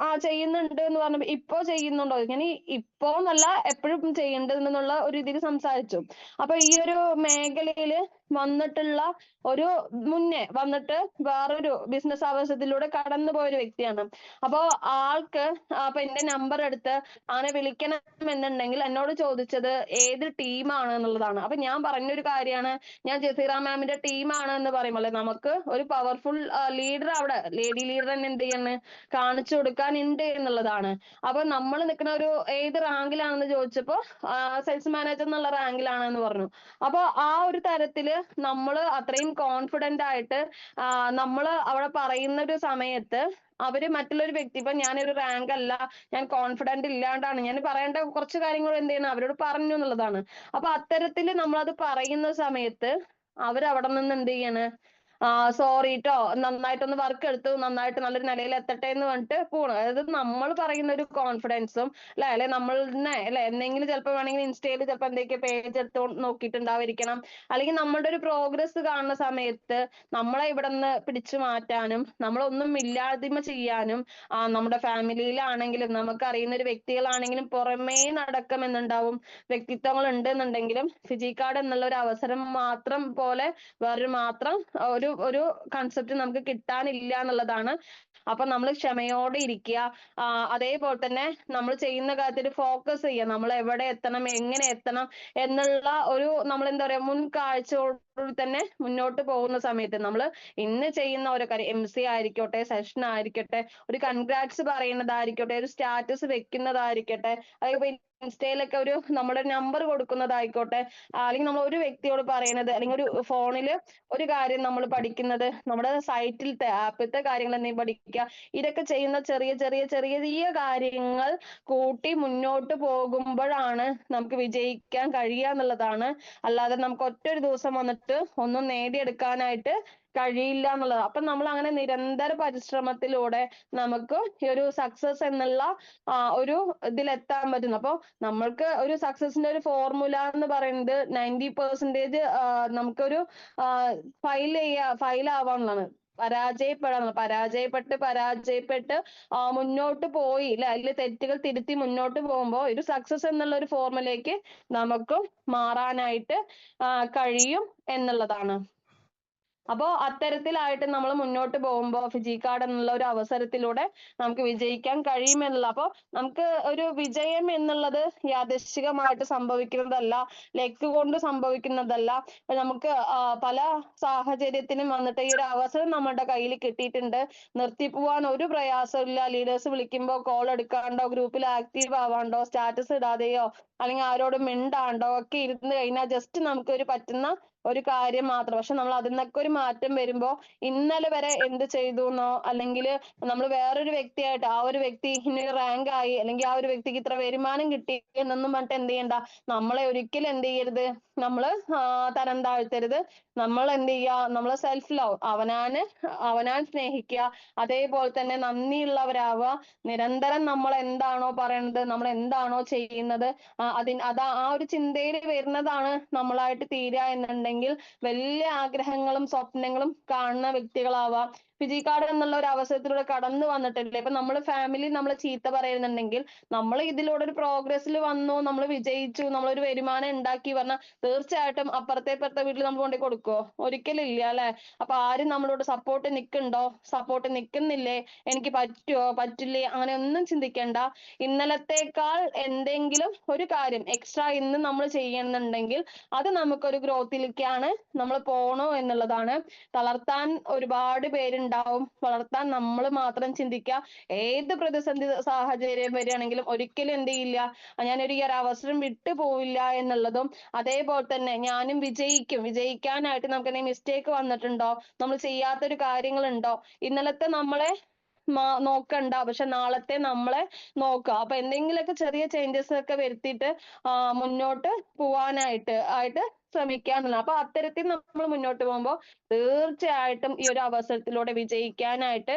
ചെയ്യുന്നുണ്ട് എന്ന് പറഞ്ഞപ്പോ ഇപ്പോ ചെയ്യുന്നുണ്ടോ, ഞാൻ ഇപ്പോ എന്നല്ല എപ്പോഴും ചെയ്യേണ്ടതെന്നുള്ള ഒരു ഇതിൽ സംസാരിച്ചു. അപ്പൊ ഈ ഒരു മേഖലയില് വന്നിട്ടുള്ള ഒരു മുന്നേ വന്നിട്ട് വേറൊരു ബിസിനസ് ആവശ്യത്തിലൂടെ കടന്നു പോയൊരു വ്യക്തിയാണ്. അപ്പോ ആൾക്ക് അപ്പൊ എന്റെ നമ്പർ എടുത്ത് അവനെ വിളിക്കണം എന്നുണ്ടെങ്കിൽ എന്നോട് ചോദിച്ചത് ഏത് ടീമാണ് എന്നുള്ളതാണ്. അപ്പൊ ഞാൻ പറഞ്ഞൊരു കാര്യമാണ്, ഞാൻ ജസീറ മാമിന്റെ ടീമാണ് എന്ന് പറയുമ്പോൾ നമുക്ക് ഒരു പവർഫുൾ ലീഡർ അവിടെ ലേഡി ലീഡർ തന്നെ എന്ത് ചെയ്യണ് കാണിച്ചു കൊടുക്കാൻ ഉണ്ട് എന്നുള്ളതാണ്. അപ്പൊ നമ്മൾ നിൽക്കുന്ന ഒരു ഏത് റാങ്കിലാണെന്ന് ചോദിച്ചപ്പോ സെയിൽസ് മാനേജർ എന്നുള്ള റാങ്കിലാണെന്ന് പറഞ്ഞു. അപ്പൊ ആ ഒരു തരത്തില് നമ്മൾ അത്രയും കോൺഫിഡന്റ് ആയിട്ട് നമ്മൾ അവിടെ പറയുന്ന ഒരു സമയത്ത് അവര് മറ്റുള്ളൊരു വ്യക്തി ഇപ്പൊ ഞാനൊരു റാങ്ക് അല്ല, ഞാൻ കോൺഫിഡന്റ് ഇല്ലാണ്ടാണ് ഞാൻ പറയേണ്ട കുറച്ച് കാര്യങ്ങൾ എന്ത് ചെയ്യണം അവരോട് പറഞ്ഞു എന്നുള്ളതാണ്. അപ്പൊ അത്തരത്തില് നമ്മളത് പറയുന്ന സമയത്ത് അവരവിടെ നിന്ന് എന്ത് ചെയ്യാണ്, സോറി ട്ടോ, നന്നായിട്ടൊന്ന് വർക്ക് എടുത്തു, നന്നായിട്ട് നല്ലൊരു നിലയിൽ എത്തട്ടെ എന്ന് പറഞ്ഞിട്ട് പോണു. അതായത് നമ്മൾ പറയുന്ന ഒരു കോൺഫിഡൻസും അല്ലെ നമ്മളിനെ അല്ലെ എന്തെങ്കിലും ചിലപ്പോൾ വേണമെങ്കിൽ ഇൻസ്റ്റയിൽ ചിലപ്പോൾ എന്തൊക്കെ പേജ് എടുത്ത് നോക്കിയിട്ടുണ്ടാവാതിരിക്കണം, അല്ലെങ്കിൽ നമ്മളുടെ ഒരു പ്രോഗ്രസ് കാണുന്ന സമയത്ത് നമ്മളെ ഇവിടെ നിന്ന് പിടിച്ചു മാറ്റാനും നമ്മളൊന്നും ഇല്ലായ്മ ചെയ്യാനും നമ്മുടെ ഫാമിലിയിലാണെങ്കിലും നമുക്ക് അറിയുന്ന ഒരു വ്യക്തികളാണെങ്കിലും പുറമേ നടക്കം എന്നുണ്ടാവും വ്യക്തിത്വങ്ങൾ ഉണ്ട് എന്നുണ്ടെങ്കിലും ഫിജി കാർഡ് എന്നുള്ള ഒരു അവസരം മാത്രം പോലെ വേറൊരു മാത്രം ഒരു കൺസെപ്റ്റ് നമുക്ക് കിട്ടാനില്ല എന്നുള്ളതാണ്. അപ്പൊ നമ്മൾ ക്ഷമയോടെ ഇരിക്കുക. അതേപോലെ തന്നെ നമ്മൾ ചെയ്യുന്ന കാര്യത്തിൽ ഫോക്കസ് ചെയ്യുക, നമ്മൾ എവിടെ എത്തണം എങ്ങനെ എത്തണം എന്നുള്ള ഒരു നമ്മൾ എന്താ പറയാ മുൻകാഴ്ചയോടുകൂടി തന്നെ മുന്നോട്ട് പോകുന്ന സമയത്ത് നമ്മൾ ഇന്ന് ചെയ്യുന്ന ഓരോ കാര്യം MC ആയിരിക്കട്ടെ, സെഷൻ ആയിരിക്കട്ടെ, ഒരു കൺഗ്രാറ്റ്സ് പറയുന്നതായിരിക്കട്ടെ, ഒരു സ്റ്റാറ്റസ് വെക്കുന്നതായിരിക്കട്ടെ, അതേപോലെ ഇൻസ്റ്റയിലൊക്കെ ഒരു നമ്മുടെ നമ്പർ കൊടുക്കുന്നതായിക്കോട്ടെ, അല്ലെങ്കിൽ നമ്മൾ ഒരു വ്യക്തിയോട് പറയുന്നത് അല്ലെങ്കിൽ ഒരു ഫോണിൽ ഒരു കാര്യം നമ്മൾ പഠിക്കുന്നത്, നമ്മുടെ സൈറ്റിലത്തെ ആപ്പിലത്തെ കാര്യങ്ങൾ എന്തെങ്കിലും പഠിക്കുക, ഇതൊക്കെ ചെയ്യുന്ന ചെറിയ ചെറിയ ചെറിയ ചെറിയ കാര്യങ്ങൾ കൂട്ടി മുന്നോട്ട് പോകുമ്പോഴാണ് നമുക്ക് വിജയിക്കാൻ കഴിയുക എന്നുള്ളതാണ്. അല്ലാതെ നമുക്ക് ഒറ്റൊരു ദിവസം വന്നിട്ട് ഒന്നും നേടിയെടുക്കാനായിട്ട് കഴിയില്ല എന്നുള്ളത്. അപ്പൊ നമ്മൾ അങ്ങനെ നിരന്തര പരിശ്രമത്തിലൂടെ നമുക്ക് ഈ ഒരു സക്സസ് എന്നുള്ള ഒരു ഇതിലെത്താൻ പറ്റുന്നു. അപ്പൊ നമ്മൾക്ക് ഒരു സക്സസിന്റെ ഒരു ഫോർമുല എന്ന് പറയുന്നത് 90% നമുക്കൊരു ഫയൽ ആവാന്നുള്ളതാണ്. പരാജയപ്പെട്ട് മുന്നോട്ട് പോയി ല്ലെ, അതിലെ തെറ്റുകൾ തിരുത്തി മുന്നോട്ട് പോകുമ്പോൾ ഒരു സക്സസ് എന്നുള്ള ഒരു ഫോർമുലയ്ക്ക് നമുക്കും മാറാനായിട്ട് കഴിയും എന്നുള്ളതാണ്. അപ്പോ അത്തരത്തിലായിട്ട് നമ്മൾ മുന്നോട്ട് പോകുമ്പോൾ ഫിജി കാർഡ് എന്നുള്ള ഒരു അവസരത്തിലൂടെ നമുക്ക് വിജയിക്കാൻ കഴിയുമെന്നുള്ള, അപ്പൊ നമുക്ക് ഒരു വിജയം എന്നുള്ളത് യാദൃശ്ചികമായിട്ട് സംഭവിക്കുന്നതല്ല, ലക്ക് കൊണ്ട് സംഭവിക്കുന്നതല്ല. നമുക്ക് പല സാഹചര്യത്തിനും വന്നിട്ട് ഈ ഒരു അവസരം നമ്മുടെ കയ്യിൽ കിട്ടിയിട്ടുണ്ട്, നിർത്തിപ്പോവാൻ ഒരു പ്രയാസമില്ല. ലീഡേഴ്സ് വിളിക്കുമ്പോൾ കോൾ എടുക്കാണ്ടോ, ഗ്രൂപ്പിൽ ആക്റ്റീവ് ആവാണ്ടോ, സ്റ്റാറ്റസ് ഇടാതെയോ അല്ലെങ്കിൽ ആരോടും മിണ്ടാണ്ടോ ഒക്കെ ഇരുന്ന് കഴിഞ്ഞാൽ ജസ്റ്റ് നമുക്ക് ഒരു പറ്റുന്ന ഒരു കാര്യം മാത്രം. പക്ഷെ നമ്മൾ അതിൽ നിന്നൊക്കെ ഒരു മാറ്റം വരുമ്പോ ഇന്നലെ വരെ എന്ത് ചെയ്തു എന്നോ, അല്ലെങ്കിൽ നമ്മൾ വേറൊരു വ്യക്തിയായിട്ട് ആ ഒരു വ്യക്തി ഇന്ന റാങ്ക് ആയി, അല്ലെങ്കിൽ ആ ഒരു വ്യക്തിക്ക് ഇത്ര വരുമാനം കിട്ടി എന്നൊന്നും പറഞ്ഞിട്ട് എന്ത് ചെയ്യണ്ട. നമ്മളെ ഒരിക്കലും എന്ത് ചെയ്യരുത്, നമ്മള് തരം താഴ്ത്തരുത്. നമ്മൾ എന്ത് ചെയ്യുക, നമ്മള് സെൽഫ് ലവ്, അവനാൻ സ്നേഹിക്കുക. അതേപോലെ തന്നെ നന്ദിയുള്ളവരാവുക. നിരന്തരം നമ്മൾ എന്താണോ പറയണത്, നമ്മൾ എന്താണോ ചെയ്യുന്നത്, ആ ഒരു ചിന്തയിൽ വരുന്നതാണ് നമ്മളായിട്ട് തീരുക എന്നുണ്ടെങ്കിൽ വലിയ ആഗ്രഹങ്ങളും സ്വപ്നങ്ങളും കാണുന്ന വ്യക്തികളാവാം. ഫിജി കാർഡ് എന്നുള്ള ഒരു അവസരത്തിലൂടെ കടന്നു വന്നിട്ടില്ലേ, ഇപ്പൊ നമ്മള് ഫാമിലി നമ്മളെ ചീത്ത പറയുന്നുണ്ടെങ്കിൽ നമ്മൾ ഇതിലൂടെ ഒരു പ്രോഗ്രസ്സിൽ വന്നു, നമ്മൾ വിജയിച്ചു, നമ്മളൊരു വരുമാനം ഉണ്ടാക്കി പറഞ്ഞാൽ തീർച്ചയായിട്ടും ഇപ്പുറത്തെ വീട്ടിൽ നമ്മൾ കൊണ്ടു കൊടുക്കുവോ? ഒരിക്കലും ഇല്ല അല്ലെ. അപ്പൊ ആരും നമ്മളോട് സപ്പോർട്ട് നിൽക്കുന്നുണ്ടോ, സപ്പോർട്ട് നിൽക്കുന്നില്ലേ, എനിക്ക് പറ്റുമോ പറ്റില്ലേ, അങ്ങനെ ഒന്നും ചിന്തിക്കേണ്ട. ഇന്നലത്തേക്കാൾ എന്തെങ്കിലും ഒരു കാര്യം എക്സ്ട്രാ ഇന്ന് നമ്മൾ ചെയ്യുന്നുണ്ടെങ്കിൽ അത് നമുക്കൊരു ഗ്രോത്തിലേക്കാണ് നമ്മൾ പോണോ എന്നുള്ളതാണ്. തളർത്താൻ ഒരുപാട് പേരുണ്ടാവും, വളർത്താൻ നമ്മൾ മാത്രം ചിന്തിക്കുക. ഏത് പ്രതിസന്ധി സാഹചര്യം വരികയാണെങ്കിലും ഒരിക്കലും എന്ത് ചെയ്യില്ല, ഞാനൊരു ഈ ഒരു അവസരം വിട്ടു പോവില്ല എന്നുള്ളതും, അതേപോലെ തന്നെ ഞാനും വിജയിക്കാനായിട്ട് നമുക്ക് എന്തെങ്കിലും മിസ്റ്റേക്ക് വന്നിട്ടുണ്ടോ, നമ്മൾ ചെയ്യാത്തൊരു കാര്യങ്ങളുണ്ടോ, ഇന്നലത്തെ നമ്മളെ നോക്കണ്ട, പക്ഷെ നാളത്തെ നമ്മളെ നോക്കുക. അപ്പൊ എന്തെങ്കിലുമൊക്കെ ചെറിയ ചേഞ്ചസ് ഒക്കെ വരുത്തിയിട്ട് മുന്നോട്ട് പോവാനായിട്ട് ശ്രമിക്കുക എന്നുള്ളത്. അപ്പൊ അത്തരത്തിൽ നമ്മൾ മുന്നോട്ട് പോകുമ്പോൾ തീർച്ചയായിട്ടും ഈ ഒരു അവസരത്തിലൂടെ വിജയിക്കാനായിട്ട്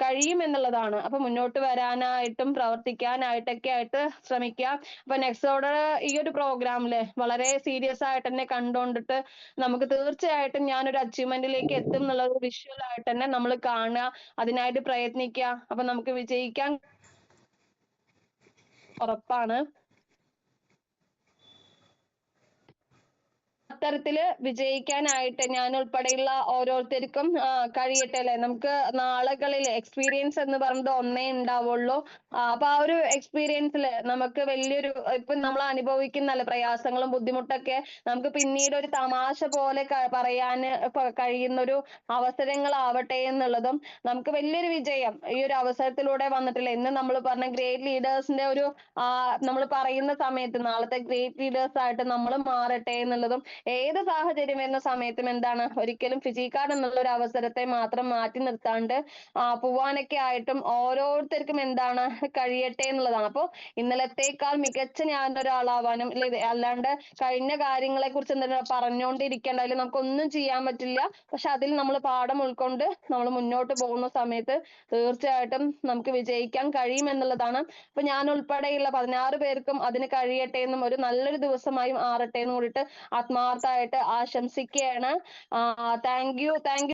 കഴിയും എന്നുള്ളതാണ്. അപ്പൊ മുന്നോട്ട് വരാനായിട്ടും പ്രവർത്തിക്കാനായിട്ടൊക്കെ ആയിട്ട് ശ്രമിക്കുക. അപ്പൊ നെക്സോടെ ഈ ഒരു പ്രോഗ്രാമില് വളരെ സീരിയസ് ആയിട്ട് തന്നെ കണ്ടുകൊണ്ടിട്ട് നമുക്ക് തീർച്ചയായിട്ടും ഞാനൊരു അച്ചീവ്മെന്റിലേക്ക് എത്തും എന്നുള്ള ഒരു വിഷ്വൽ ആയിട്ട് തന്നെ നമ്മൾ കാണുക, അതിനായിട്ട് പ്രയത്നിക്കുക. അപ്പൊ നമുക്ക് വിജയിക്കാൻ ഉറപ്പാണ്. അത്തരത്തില് വിജയിക്കാനായിട്ട് ഞാൻ ഉൾപ്പെടെയുള്ള ഓരോരുത്തർക്കും കഴിയട്ടെ അല്ലെ. നമുക്ക് നാളുകളിൽ എക്സ്പീരിയൻസ് എന്ന് പറഞ്ഞത് ഒന്നേ ഉണ്ടാവുള്ളൂ. അപ്പൊ ആ ഒരു എക്സ്പീരിയൻസിൽ നമുക്ക് വലിയൊരു ഇപ്പൊ നമ്മൾ അനുഭവിക്കുന്ന പ്രയാസങ്ങളും ബുദ്ധിമുട്ടൊക്കെ നമുക്ക് പിന്നീട് ഒരു തമാശ പോലെ പറയാൻ കഴിയുന്ന ഒരു അവസരങ്ങളാവട്ടെ എന്നുള്ളതും, നമുക്ക് വലിയൊരു വിജയം ഈ ഒരു അവസരത്തിലൂടെ വന്നിട്ടില്ല. ഇന്ന് നമ്മൾ പറഞ്ഞ ഗ്രേറ്റ് ലീഡേഴ്സിന്റെ ഒരു നമ്മൾ പറയുന്ന സമയത്ത് നാളത്തെ ഗ്രേറ്റ് ലീഡേഴ്സ് ആയിട്ട് നമ്മൾ മാറട്ടെ എന്നുള്ളതും, ഏത് സാഹചര്യം വരുന്ന സമയത്തും എന്താണ് ഒരിക്കലും ഫിജി കാർഡ് എന്നുള്ള ഒരു അവസരത്തെ മാത്രം മാറ്റി നിർത്താണ്ട് പോവാനൊക്കെ ആയിട്ടും ഓരോരുത്തർക്കും എന്താണ് കഴിയട്ടെ എന്നുള്ളതാണ്. അപ്പൊ ഇന്നലത്തേക്കാൾ മികച്ച ഞാനൊരാളാവാനും അല്ലാണ്ട് കഴിഞ്ഞ കാര്യങ്ങളെ കുറിച്ച് എന്താ പറഞ്ഞുകൊണ്ടിരിക്കേണ്ട, അതിൽ നമുക്കൊന്നും ചെയ്യാൻ പറ്റില്ല. പക്ഷെ അതിൽ നമ്മൾ പാഠം ഉൾക്കൊണ്ട് നമ്മൾ മുന്നോട്ട് പോകുന്ന സമയത്ത് തീർച്ചയായിട്ടും നമുക്ക് വിജയിക്കാൻ കഴിയും എന്നുള്ളതാണ്. അപ്പൊ ഞാൻ ഉൾപ്പെടെയുള്ള 16 പേർക്കും അതിന് കഴിയട്ടെ എന്നും ഒരു നല്ലൊരു ദിവസമായി മാറട്ടെ എന്നും കൂടിയിട്ട് ആത്മാർത്ഥമായിട്ട് ആശംസിക്കുകയാണ്. Thank you